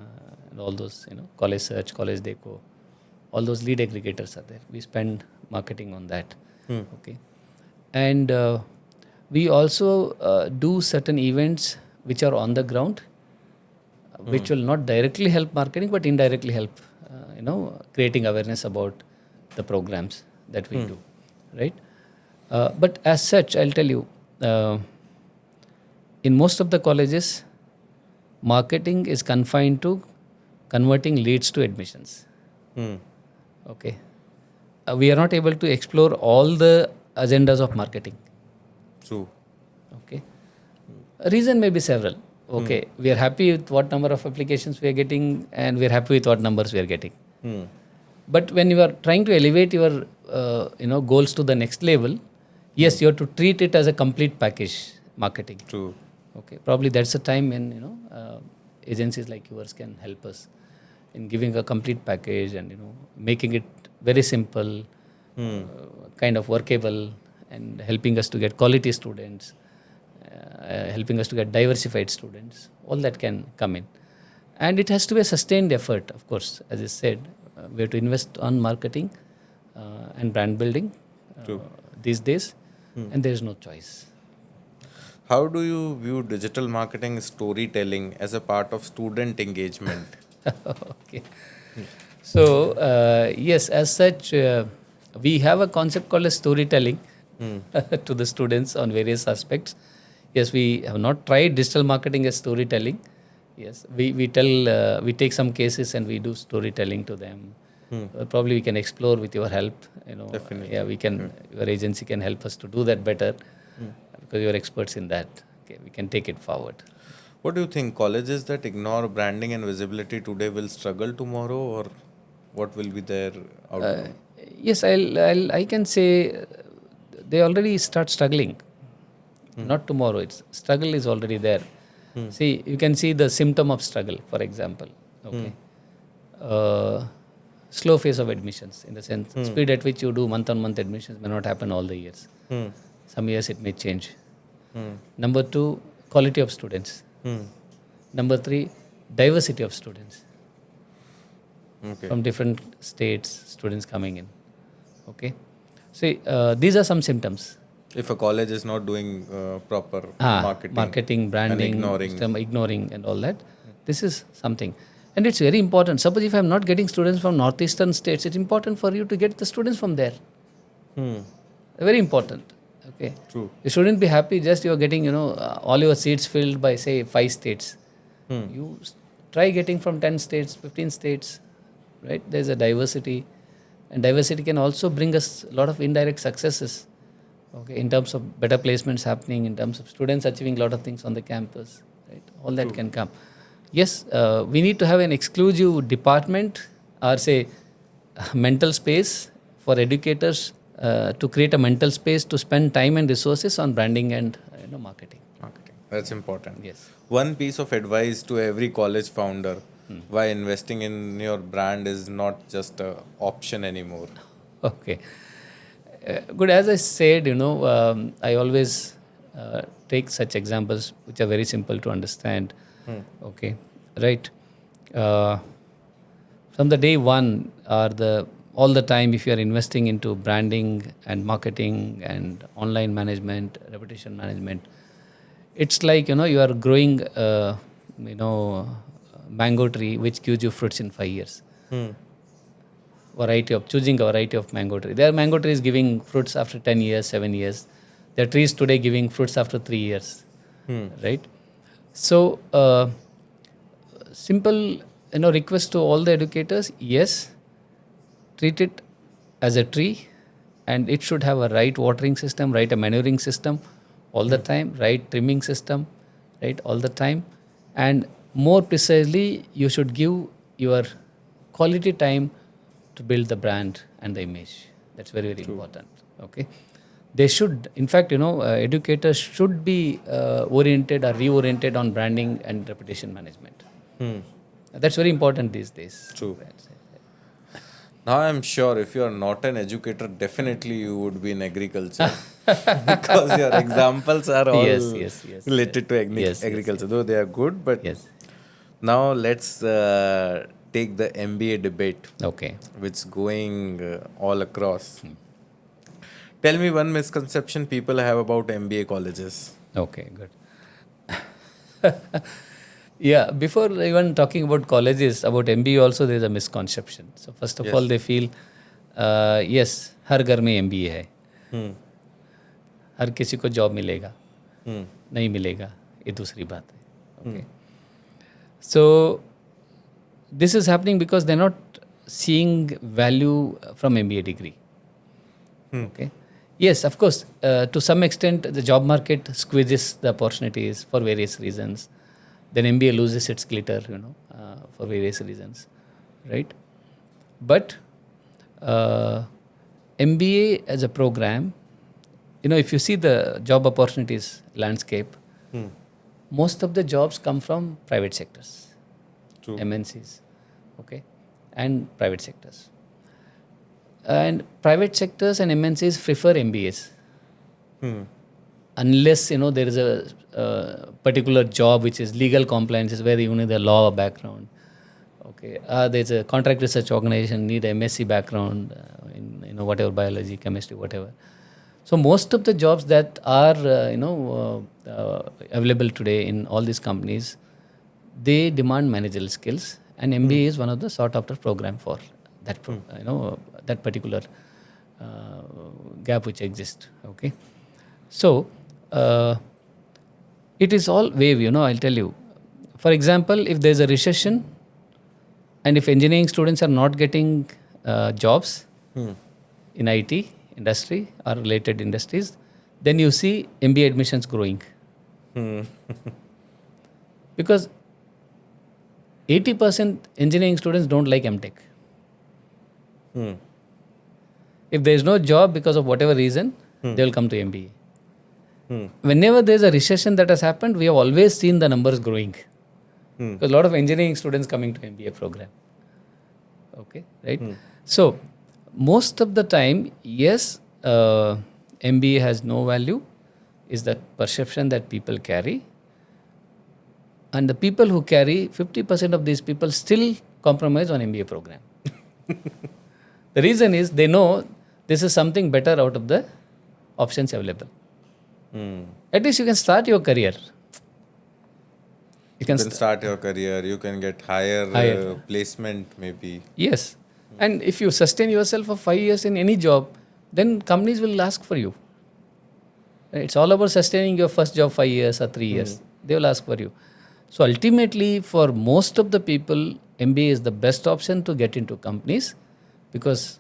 and all those College Search, College Deco, all those lead aggregators are there. We spend marketing on that. Okay, and we also do certain events which are on the ground, which will not directly help marketing but indirectly help creating awareness about the programs that we do, right? But as such, I'll tell you, in most of the colleges, marketing is confined to converting leads to admissions. Okay, we are not able to explore all the agendas of marketing. True. Okay, reason may be several. Okay, we are happy with what number of applications we are getting, and we are happy with what numbers we are getting. But when you are trying to elevate your goals to the next level, yes, you have to treat it as a complete package marketing. True. Okay, probably that's a time when agencies like yours can help us in giving a complete package and making it very simple, kind of workable, and helping us to get quality students, helping us to get diversified students. All that can come in, and it has to be a sustained effort. Of course, as I said, we have to invest on marketing and brand building these days, and there is no choice. How do you view digital marketing storytelling as a part of student engagement? Okay. So, yes, as such, we have a concept called as storytelling to the students on various aspects. Yes, we have not tried digital marketing as storytelling. Yes, we take some cases and we do storytelling to them. Probably we can explore with your help. Definitely. Yeah, we can. Your agency can help us to do that better because you are experts in that. Okay, we can take it forward. What do you think? Colleges that ignore branding and visibility today will struggle tomorrow, or what will be their outcome? Yes, I can say they already start struggling. not tomorrow. It's struggle is already there. See, you can see the symptom of struggle, for example. Okay, slow phase of admissions, in the sense speed at which you do month-on-month admissions may not happen all the years. Some years it may change. Number two, quality of students. Number three, diversity of students. Okay. From different states, students coming in. Okay, see, these are some symptoms. If a college is not doing proper Marketing, branding, and ignoring and all that, this is something. And it's very important. Suppose if I'm not getting students from northeastern states, it's important for you to get the students from there. Very important. Okay. True. You shouldn't be happy just you're getting, all your seats filled by, say, 5 states. You try getting from 10 states, 15 states, right? There's a diversity. And diversity can also bring us a lot of indirect successes. Okay, in terms of better placements happening, in terms of students achieving a lot of things on the campus, right? All that can come. Yes, we need to have an exclusive department or say mental space for educators to create a mental space to spend time and resources on branding and marketing. Marketing. That's important. Yes. One piece of advice to every college founder why investing in your brand is not just an option anymore. Okay. Good. As I said, I always take such examples which are very simple to understand. Okay, right. From the day one or all the time, if you are investing into branding and marketing and online management, reputation management, it's like you are growing, mango tree which gives you fruits in 5 years. Choosing a variety of mango tree. There are mango trees giving fruits after 10 years, 7 years. There are trees today giving fruits after 3 years, right? So, simple, request to all the educators, yes, treat it as a tree and it should have a right watering system, right a manuring system all the time, right trimming system, right all the time. And more precisely, you should give your quality time to build the brand and the image. That's very, very important. Okay, they should, in fact, educators should be oriented or reoriented on branding and reputation management. That's very important these days. True. Now I'm sure if you are not an educator, definitely you would be in agriculture because your examples are all related to agriculture. Though they are good, but now let's take the MBA debate, which is going all across. Tell me one misconception people have about MBA colleges. Okay, good. Yeah, before even talking about colleges, about MBA also there is a misconception. So first of all, they feel, yes, हर घर में MBA है, हर किसी को job मिलेगा, नहीं मिलेगा, ये दूसरी बात है. Okay. So this is happening because they're not seeing value from MBA degree. Okay. Yes, of course, to some extent, the job market squeezes the opportunities for various reasons. Then MBA loses its glitter, for various reasons, right? But MBA as a program, if you see the job opportunities landscape, most of the jobs come from private sectors, MNCs, okay, and private sectors. And private sectors and MNCs prefer MBAs. Unless, there is a particular job which is legal compliance, where you need a law background. Okay, there's a contract research organization, need a MSc background in, whatever, biology, chemistry, whatever. So most of the jobs that are, available today in all these companies, they demand managerial skills, and MBA is one of the sought after program for that, that particular gap which exists. Okay, so it is all wave. I'll tell you. For example, if there's a recession, and if engineering students are not getting jobs in IT industry or related industries, then you see MBA admissions growing. Because 80% engineering students don't like MTech. If there is no job because of whatever reason, they will come to MBA. Whenever there's a recession that has happened, we have always seen the numbers growing. Because a lot of engineering students coming to MBA program. Okay, right? So, most of the time, yes, MBA has no value, is the perception that people carry. And the people who carry, 50% of these people still compromise on MBA program. The reason is they know this is something better out of the options available. At least you can start your career. You can start your career, you can get higher placement maybe. Yes. And if you sustain yourself for 5 years in any job, then companies will ask for you. It's all about sustaining your first job 5 years or 3 years. They will ask for you. So ultimately, for most of the people, MBA is the best option to get into companies because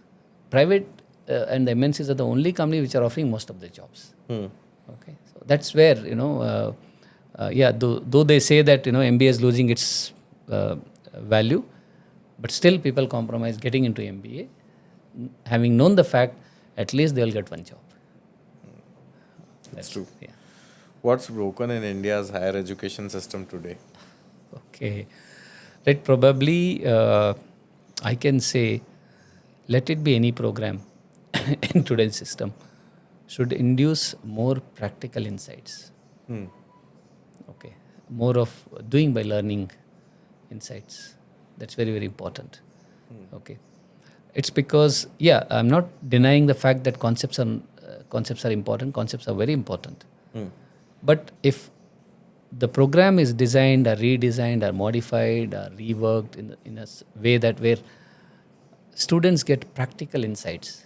private and the MNCs are the only company which are offering most of the jobs. Okay, so that's where though they say that MBA is losing its value, but still people compromise getting into MBA, having known the fact at least they will get one job. That's true. Yeah. What's broken in India's higher education system today? Okay, right. Probably I can say, let it be any program in today's system, should induce more practical insights. Okay, more of doing by learning insights. That's very, very important. Okay, it's because I'm not denying the fact that concepts are important. Concepts are very important. But if the program is designed or redesigned or modified or reworked in a way that where students get practical insights,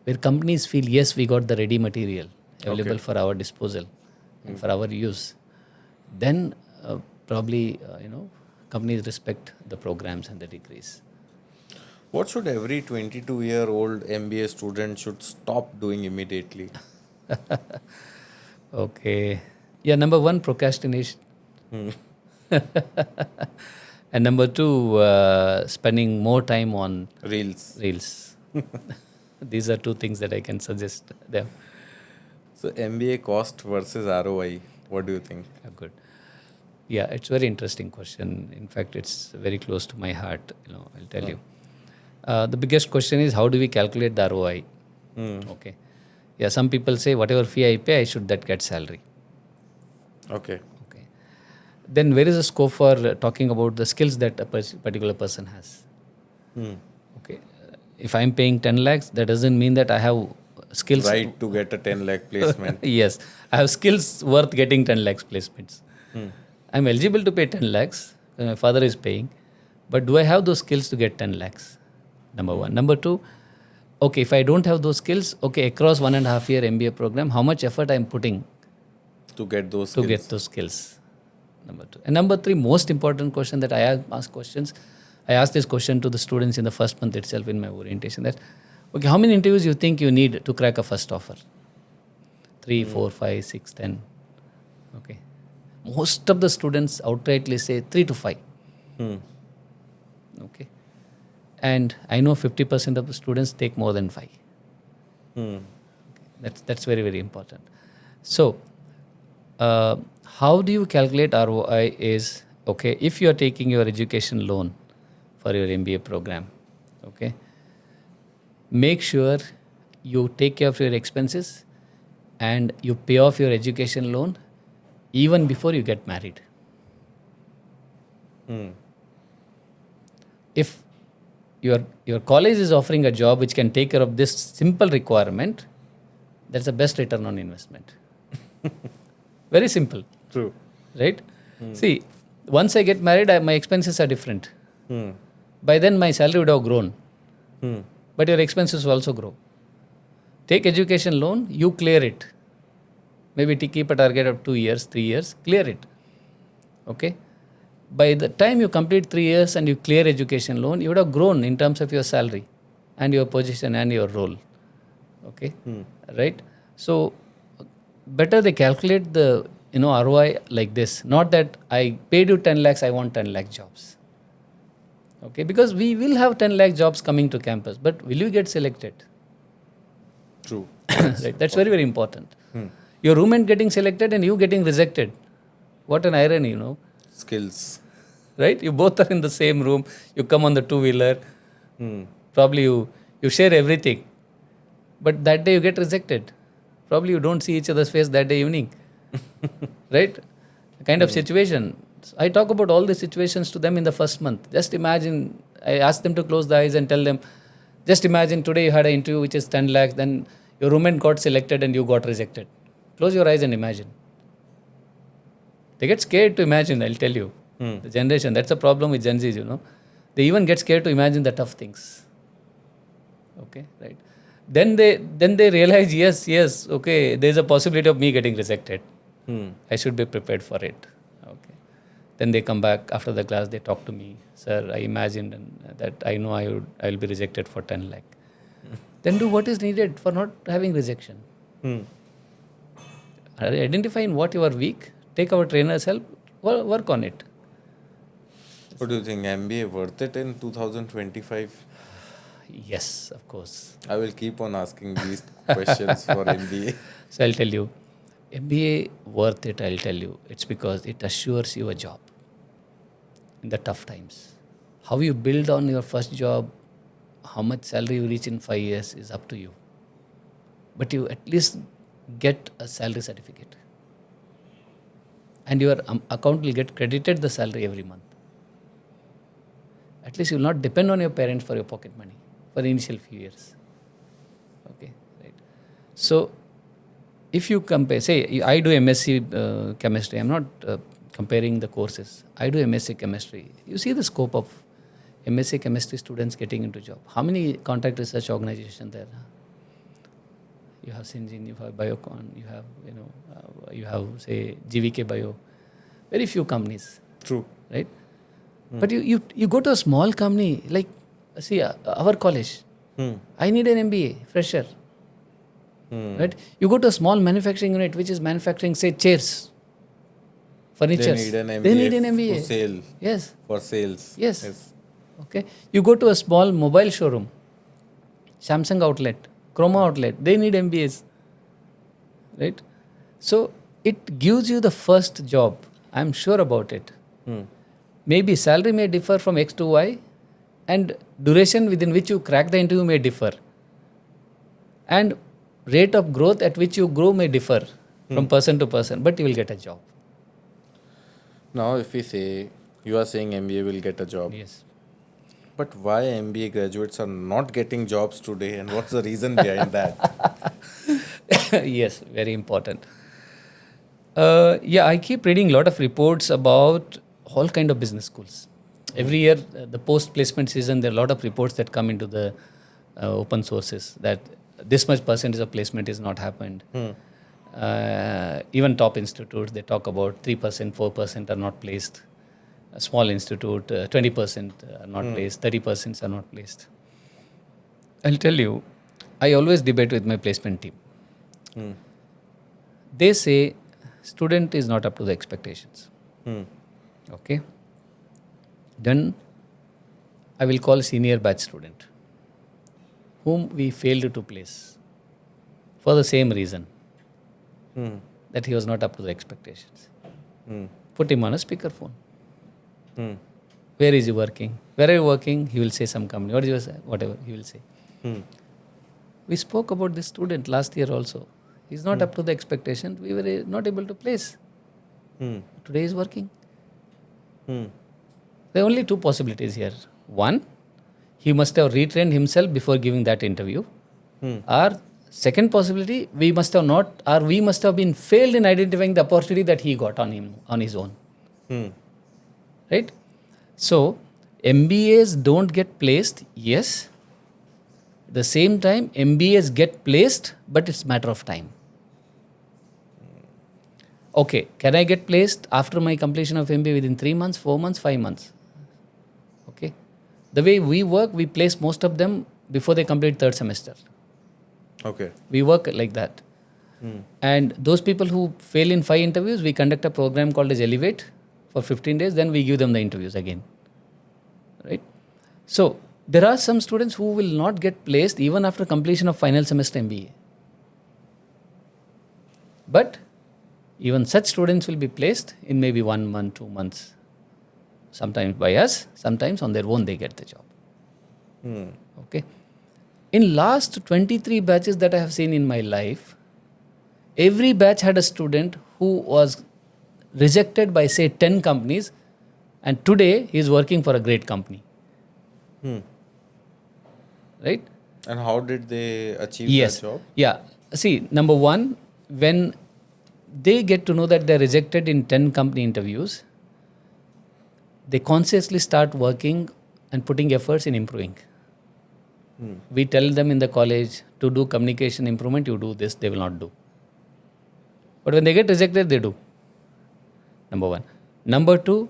where companies feel, yes, we got the ready material available for our disposal and for our use, then probably companies respect the programs and the degrees. What should every 22-year-old MBA student should stop doing immediately? Okay. Yeah, number one, procrastination. And number two, spending more time on Reels. These are two things that I can suggest them. So MBA cost versus ROI, what do you think? Good. Yeah, it's a very interesting question. In fact, it's very close to my heart. I'll tell you. The biggest question is, how do we calculate the ROI? Okay. Yeah, some people say whatever fee I pay, I should get salary. Okay. Then where is the scope for talking about the skills that a particular person has? Okay. If I'm paying 10 lakhs, that doesn't mean that I have skills. Right to get a 10 lakh placement. Yes. I have skills worth getting 10 lakhs placements. I'm eligible to pay 10 lakhs. My father is paying. But do I have those skills to get 10 lakhs? Number one. Number two, okay, if I don't have those skills, okay, across 1.5 year MBA program, how much effort I'm putting to get those skills? Number two. And number three, most important question that I ask this question to the students in the first month itself in my orientation, that, okay, how many interviews you think you need to crack a first offer? 3, 4, 5, 6, 10. Okay. Most of the students outrightly say 3 to 5. Okay. And I know 50% of the students take more than 5. Okay. That's very, very important. So, how do you calculate ROI is, okay, if you are taking your education loan for your MBA program, okay, make sure you take care of your expenses and you pay off your education loan even before you get married. If your college is offering a job which can take care of this simple requirement, that's the best return on investment. Very simple. True. Right? See, once I get married, my expenses are different. By then, my salary would have grown. But your expenses will also grow. Take education loan, you clear it. Maybe keep a target of 2 years, 3 years, clear it. Okay? By the time you complete 3 years and you clear education loan, you would have grown in terms of your salary and your position and your role. Okay? Right? So, better they calculate the ROI like this. Not that I paid you 10 lakhs, I want 10 lakh jobs. Okay? Because we will have 10 lakh jobs coming to campus, but will you get selected? True. Right? That's very, very important. Your roommate getting selected and you getting rejected. What an irony, Skills. right? You both are in the same room. You come on the two-wheeler. Probably you share everything. But that day you get rejected. Probably you don't see each other's face that day evening. Right? The kind of situation. I talk about all the situations to them in the first month. Just imagine, I ask them to close the eyes and tell them, just imagine today you had an interview which is 10 lakhs, then your roommate got selected and you got rejected. Close your eyes and imagine. They get scared to imagine, I'll tell you. The generation, that's a problem with Gen Zs, They even get scared to imagine the tough things. Okay, right. Then they realize, yes, okay, there's a possibility of me getting rejected. I should be prepared for it. Okay. Then they come back after the class, they talk to me. Sir, I imagined that I know I'll be rejected for 10 lakh. Then do what is needed for not having rejection. Identify in what you are weak, take our trainer's help, work on it. What do you think? MBA worth it in 2025? Yes, of course. I will keep on asking these questions for MBA. So I'll tell you, MBA worth it, I'll tell you. It's because it assures you a job in the tough times. How you build on your first job, how much salary you reach in 5 years is up to you. But you at least get a salary certificate. And your account will get credited the salary every month. At least you will not depend on your parents for your pocket money for the initial few years. Okay, right. So, if you compare, say, I do MSc chemistry. I'm not comparing the courses. I do MSc chemistry. You see the scope of MSc chemistry students getting into job. How many contract research organizations there? You have Syngene, you have Biocon, you have say GVK Bio. Very few companies. True. Right? But you go to a small company, like, see, our college. I need an MBA, fresher. Right? You go to a small manufacturing unit which is manufacturing, say, chairs, furniture. They need an MBA. For sale. Yes. For sales. Yes. Okay. You go to a small mobile showroom, Samsung outlet, Chroma outlet. They need MBAs. Right? So it gives you the first job. I'm sure about it. Maybe salary may differ from X to Y, and duration within which you crack the interview may differ. And rate of growth at which you grow may differ from person to person, but you will get a job. Now, if we say, you are saying MBA will get a job. Yes. But why MBA graduates are not getting jobs today, and what's the reason behind that? Yes, very important. I keep reading a lot of reports about all kind of business schools. Every year, the post-placement season, there are a lot of reports that come into the open sources that this much percentage of placement is not happened. Even top institutes, they talk about 3%, 4% are not placed. A small institute, 20% are not placed, 30% are not placed. I'll tell you, I always debate with my placement team. They say student is not up to the expectations. Okay. Then I will call senior batch student whom we failed to place for the same reason that he was not up to the expectations. Put him on a speakerphone. Where is he working? Where are you working? He will say some company. What is yours? Whatever he will say. We spoke about this student last year also. He's not up to the expectation. We were not able to place. Today he is working. There are only two possibilities here. One, he must have retrained himself before giving that interview. Or second possibility, we must have been failed in identifying the opportunity that he got on his own. Right? So, MBAs don't get placed, yes. At the same time, MBAs get placed, but it's a matter of time. Okay, can I get placed after my completion of MBA within 3 months, 4 months, 5 months? Okay. The way we work, we place most of them before they complete third semester. Okay. We work like that. And those people who fail in 5 interviews, we conduct a program called as Elevate for 15 days, then we give them the interviews again. Right? So, there are some students who will not get placed even after completion of final semester MBA. But even such students will be placed in maybe 1 month, 2 months. Sometimes by us, sometimes on their own they get the job. Okay. In last 23 batches that I have seen in my life, every batch had a student who was rejected by say 10 companies, and today he is working for a great company. Right? And how did they achieve Yes. that job? Yeah. See, number one, when they get to know that they're rejected in 10 company interviews, they consciously start working and putting efforts in improving. We tell them in the college to do communication improvement, you do this, they will not do. But when they get rejected, they do. Number one. Number two,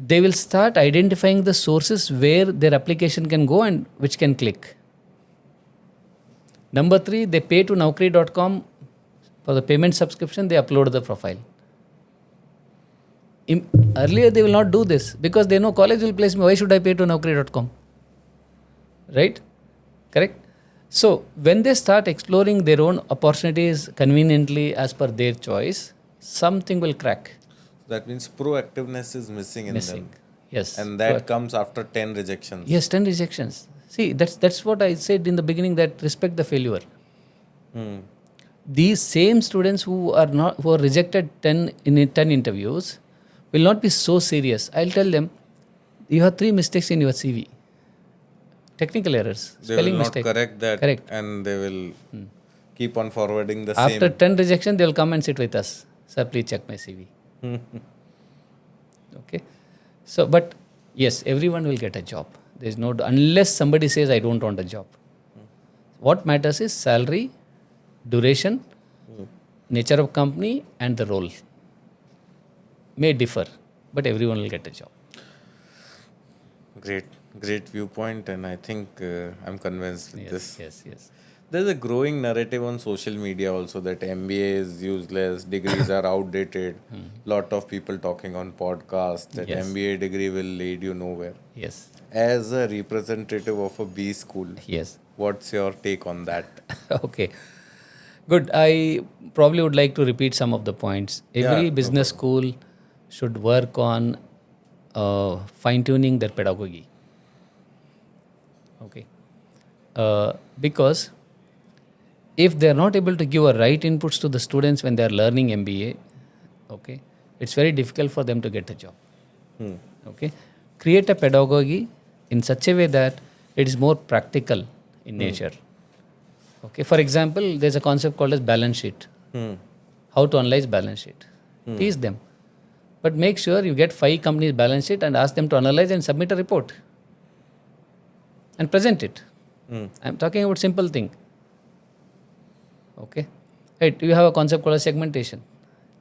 they will start identifying the sources where their application can go and which can click. Number three, they pay to Naukri.com for the payment subscription, they upload the profile. Earlier, they will not do this because they know college will place me. Why should I pay to Naukri.com? Right? Correct? So, when they start exploring their own opportunities conveniently as per their choice, something will crack. That means proactiveness is missing in them. Yes. And that comes after 10 rejections. Yes, 10 rejections. See, that's what I said in the beginning, that respect the failure. These same students who are rejected 10 interviews will not be so serious. I'll tell them, you have 3 mistakes in your CV. Technical errors, They spelling will not mistake. correct that. Correct. And they will keep on forwarding the After same. 10 rejection, they will come and sit with us. Sir, please check my CV. Okay. So, but yes, everyone will get a job. There is no, unless somebody says, I don't want a job. What matters is salary, duration, nature of company, and the role. May differ, but everyone will get a job. Great viewpoint, and I think I'm convinced with this. Yes. There's a growing narrative on social media also that MBA is useless, degrees are outdated. Lot of people talking on podcasts that MBA degree will lead you nowhere. Yes. As a representative of a B school, Yes. what's your take on that? Okay. Good. I probably would like to repeat some of the points. Every Yeah, business school should work on fine-tuning their pedagogy. Okay. Because if they are not able to give a right inputs to the students when they are learning MBA, okay, it's very difficult for them to get a job. Okay. Create a pedagogy in such a way that it is more practical in nature. Okay. For example, there's a concept called as balance sheet. How to analyze balance sheet. Teach them. But make sure you get 5 companies' balance sheet and ask them to analyze and submit a report. And present it. I'm talking about simple thing. Okay. Right. You have a concept called as segmentation.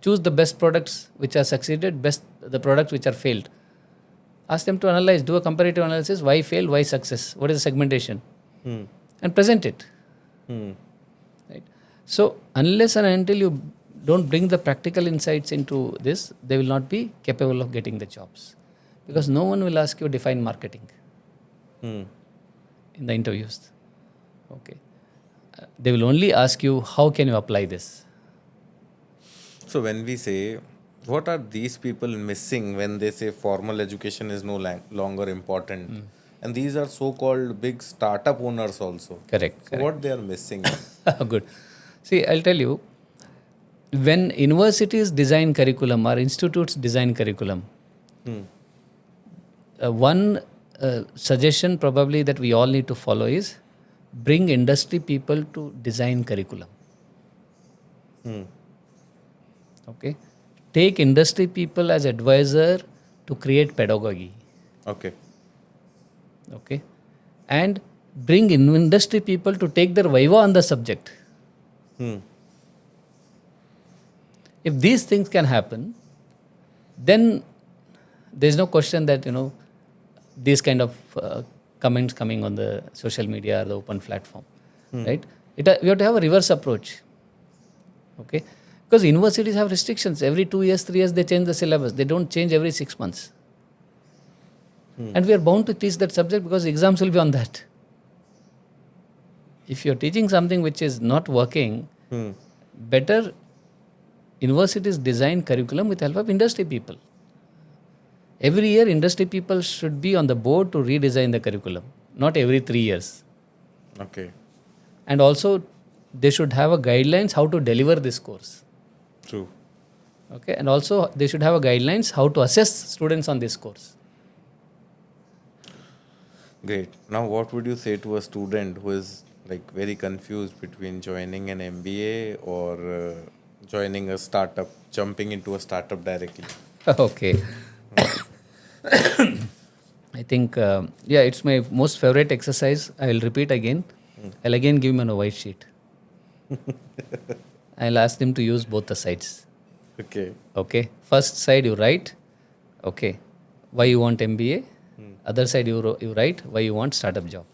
Choose the best products which are succeeded, the products which are failed. Ask them to analyze, do a comparative analysis, why failed, why success, what is the segmentation, and present it. Right. So, unless and until you don't bring the practical insights into this, they will not be capable of getting the jobs. Because no one will ask you define marketing in the interviews. Okay. They will only ask you, how can you apply this? So when we say, what are these people missing when they say formal education is no longer important? And these are so-called big startup owners also. Correct. So what they are missing? Good. See, I'll tell you, when universities design curriculum or institutes design curriculum, one suggestion probably that we all need to follow is bring industry people to design curriculum. Okay. Take industry people as advisor to create pedagogy. Okay. Okay. And bring industry people to take their viva on the subject. If these things can happen, then there is no question that, these kind of comments coming on the social media or the open platform, right? We have to have a reverse approach, okay? Because universities have restrictions. Every 2 years, 3 years, they change the syllabus. They don't change every 6 months. And we are bound to teach that subject because exams will be on that. If you're teaching something which is not working, better universities design curriculum with help of industry people. Every year, industry people should be on the board to redesign the curriculum, not every 3 years. Okay. And also, they should have a guidelines how to deliver this course. True. Okay, and also they should have a guidelines how to assess students on this course. Great. Now, what would you say to a student who is like very confused between joining an MBA or joining a startup, jumping into a startup directly? Okay. I think, it's my most favorite exercise. I will repeat again. I'll again give him a white sheet. I'll ask them to use both the sides. Okay. Okay. First side you write, okay, why you want MBA. Other side you write, why you want startup job.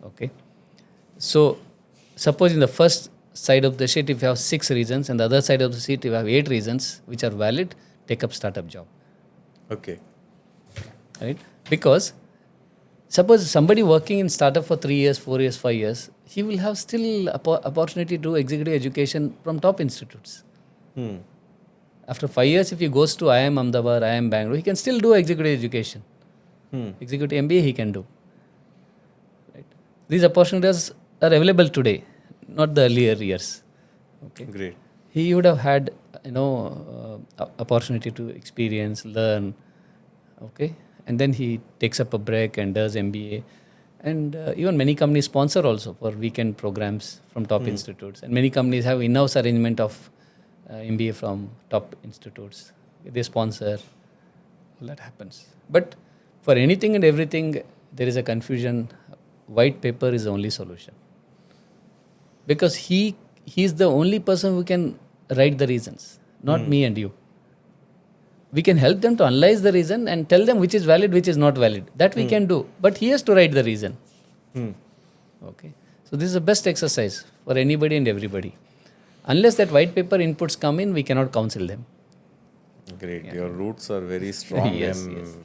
Okay. So, suppose in the first side of the sheet if you have 6 reasons and the other side of the sheet you have 8 reasons which are valid, take up startup job. Okay. Right? Because suppose somebody working in startup for 3 years, 4 years, 5 years, he will have still opportunity to do executive education from top institutes. After 5 years, if he goes to IIM Ahmedabad, IIM Bangalore, he can still do executive education. Executive MBA he can do. Right? These opportunities are available today, not the earlier years. Okay. Great. He would have had opportunity to experience, learn. Okay, and then he takes up a break and does MBA. And even many companies sponsor also for weekend programs from top institutes. And many companies have in-house arrangement of MBA from top institutes. They sponsor. All that happens. But for anything and everything, there is a confusion. White paper is the only solution. Because he is the only person who can write the reasons, not me and you. We can help them to analyze the reason and tell them which is valid, which is not valid. That we can do. But he has to write the reason. Okay. So this is the best exercise for anybody and everybody. Unless that white paper inputs come in, we cannot counsel them. Great. Your roots are very strong Yes, and yes.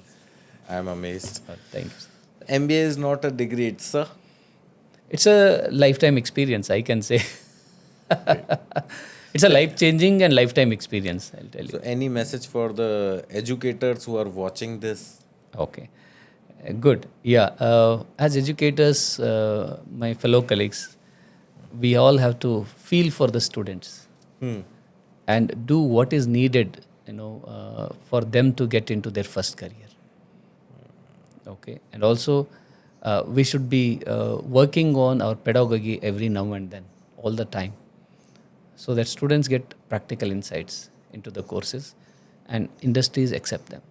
I am amazed. Thank you. MBA is not a degree, It's a lifetime experience, I can say. It's a life-changing and lifetime experience, I'll tell you. So, any message for the educators who are watching this? Okay. Good. Yeah. As educators, my fellow colleagues, we all have to feel for the students and do what is needed, for them to get into their first career. Okay. And also, we should be working on our pedagogy every now and then, all the time, so that students get practical insights into the courses and industries accept them.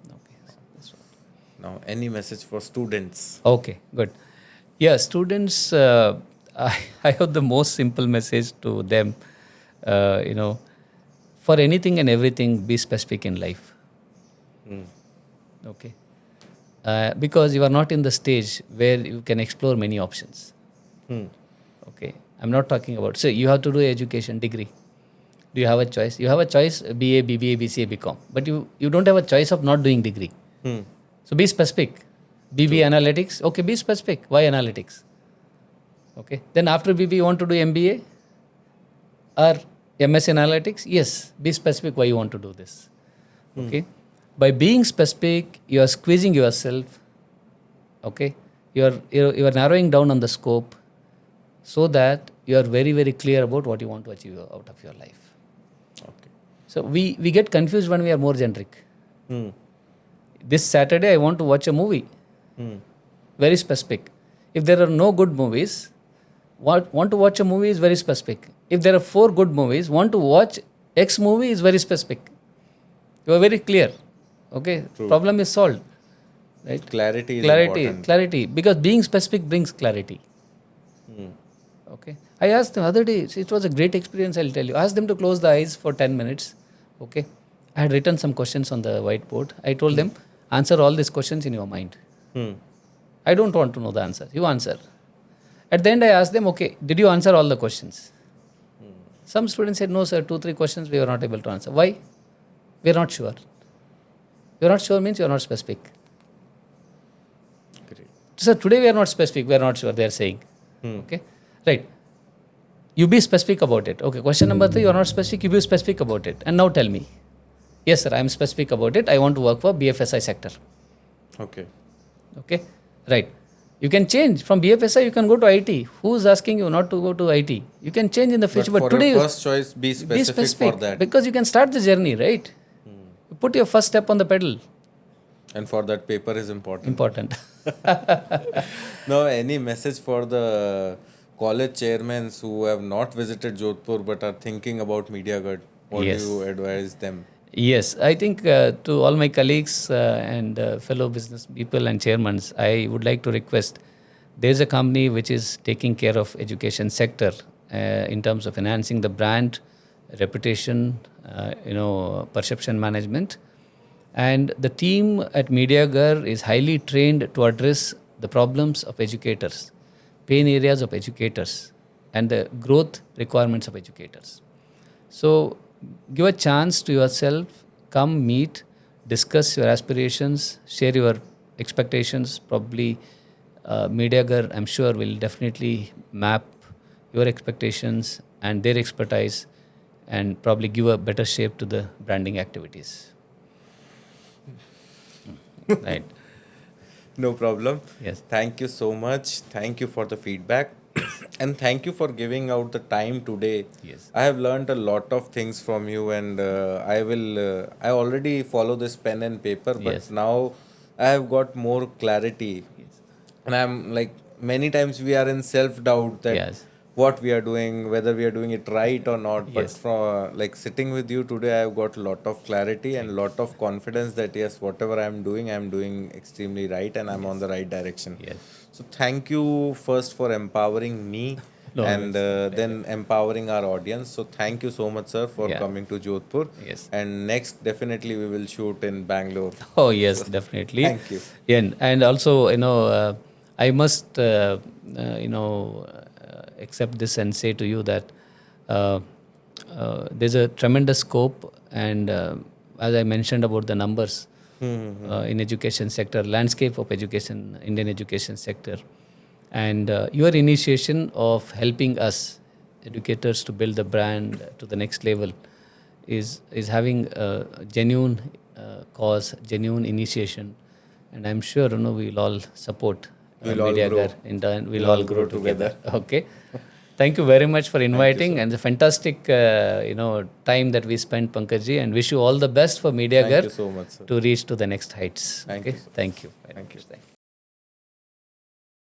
Okay. So that's what. Now, any message for students? Okay, good. Yeah, students, I have the most simple message to them. For anything and everything, be specific in life. Okay. Because you are not in the stage where you can explore many options. Okay. I'm not talking about, so you have to do education degree. Do you have a choice? You have a choice, BA, BBA, BCA, BCom. But you don't have a choice of not doing degree. So be specific. BBA analytics, okay, be specific. Why analytics? Okay. Then after BBA, you want to do MBA or MS analytics? Yes, be specific why you want to do this. Okay. By being specific, you are squeezing yourself. Okay. You are narrowing down on the scope so that you are very, very clear about what you want to achieve out of your life. Okay. So we get confused when we are more generic. This Saturday, I want to watch a movie. Very specific. If there are no good movies, want to watch a movie is very specific. If there are 4 good movies, want to watch X movie is very specific. You are very clear. Okay, True. Problem is solved. Right? Clarity is important. Clarity. Because being specific brings clarity. Okay. I asked them other day, it was a great experience, I'll tell you. I asked them to close the eyes for 10 minutes. Okay. I had written some questions on the whiteboard. I told them, answer all these questions in your mind. I don't want to know the answer. You answer. At the end, I asked them, okay, did you answer all the questions? Some students said, no, sir, 2-3 questions we were not able to answer. Why? We are not sure. You are not sure means you are not specific. Great. So today we are not specific, we are not sure, they are saying. Okay. Right. You be specific about it. Okay, question number 3, you are not specific, you be specific about it. And now tell me. Yes, sir, I am specific about it. I want to work for BFSI sector. Okay. Okay, right. You can change from BFSI, you can go to IT. Who's asking you not to go to IT? You can change in the future. But for today, your first choice, be specific for that. because you can start the journey, right? You put your first step on the pedal. And for that, paper is important. Important. Now, any message for the college chairmen who have not visited Jodhpur but are thinking about Mediagarh? What Yes. do you advise them? Yes, I think to all my colleagues and fellow business people and chairmen, I would like to request, there's a company which is taking care of education sector in terms of enhancing the brand, reputation, perception management. And the team at Mediagarh is highly trained to address the problems of educators, pain areas of educators, and the growth requirements of educators. So give a chance to yourself, come meet, discuss your aspirations, share your expectations. Probably Mediagarh, I'm sure, will definitely map your expectations and their expertise and probably give a better shape to the branding activities. Right. No problem. Yes. Thank you so much. Thank you for the feedback. And thank you for giving out the time today. Yes. I have learned a lot of things from you, and I already follow this pen and paper, but Yes. now I have got more clarity. Yes. And I'm like, many times we are in self doubt that Yes. what we are doing, whether we are doing it right or not. But Yes. from like sitting with you today, I've got a lot of clarity and a lot of confidence that yes, whatever I'm doing extremely right, and I'm on the right direction. Yes. So thank you first for empowering me No, and then empowering our audience. So thank you so much, sir, for Yeah. coming to Jodhpur. Yes. And next, definitely we will shoot in Bangalore. Oh, yes, definitely. Thank you. Yeah, and also, I must, accept this and say to you that there's a tremendous scope, and as I mentioned about the numbers in education sector, landscape of education, Indian education sector, and your initiation of helping us educators to build the brand to the next level is having a genuine cause, genuine initiation, and I'm sure we'll all support. We'll all grow. In turn, we'll all grow together. Okay. Thank you very much for inviting, and the fantastic time that we spent, Pankajji, and wish you all the best for Mediagarh Thank you so much, sir. to reach to the next heights. Thank okay. you, sir. Thank you. Thank you. Thank you.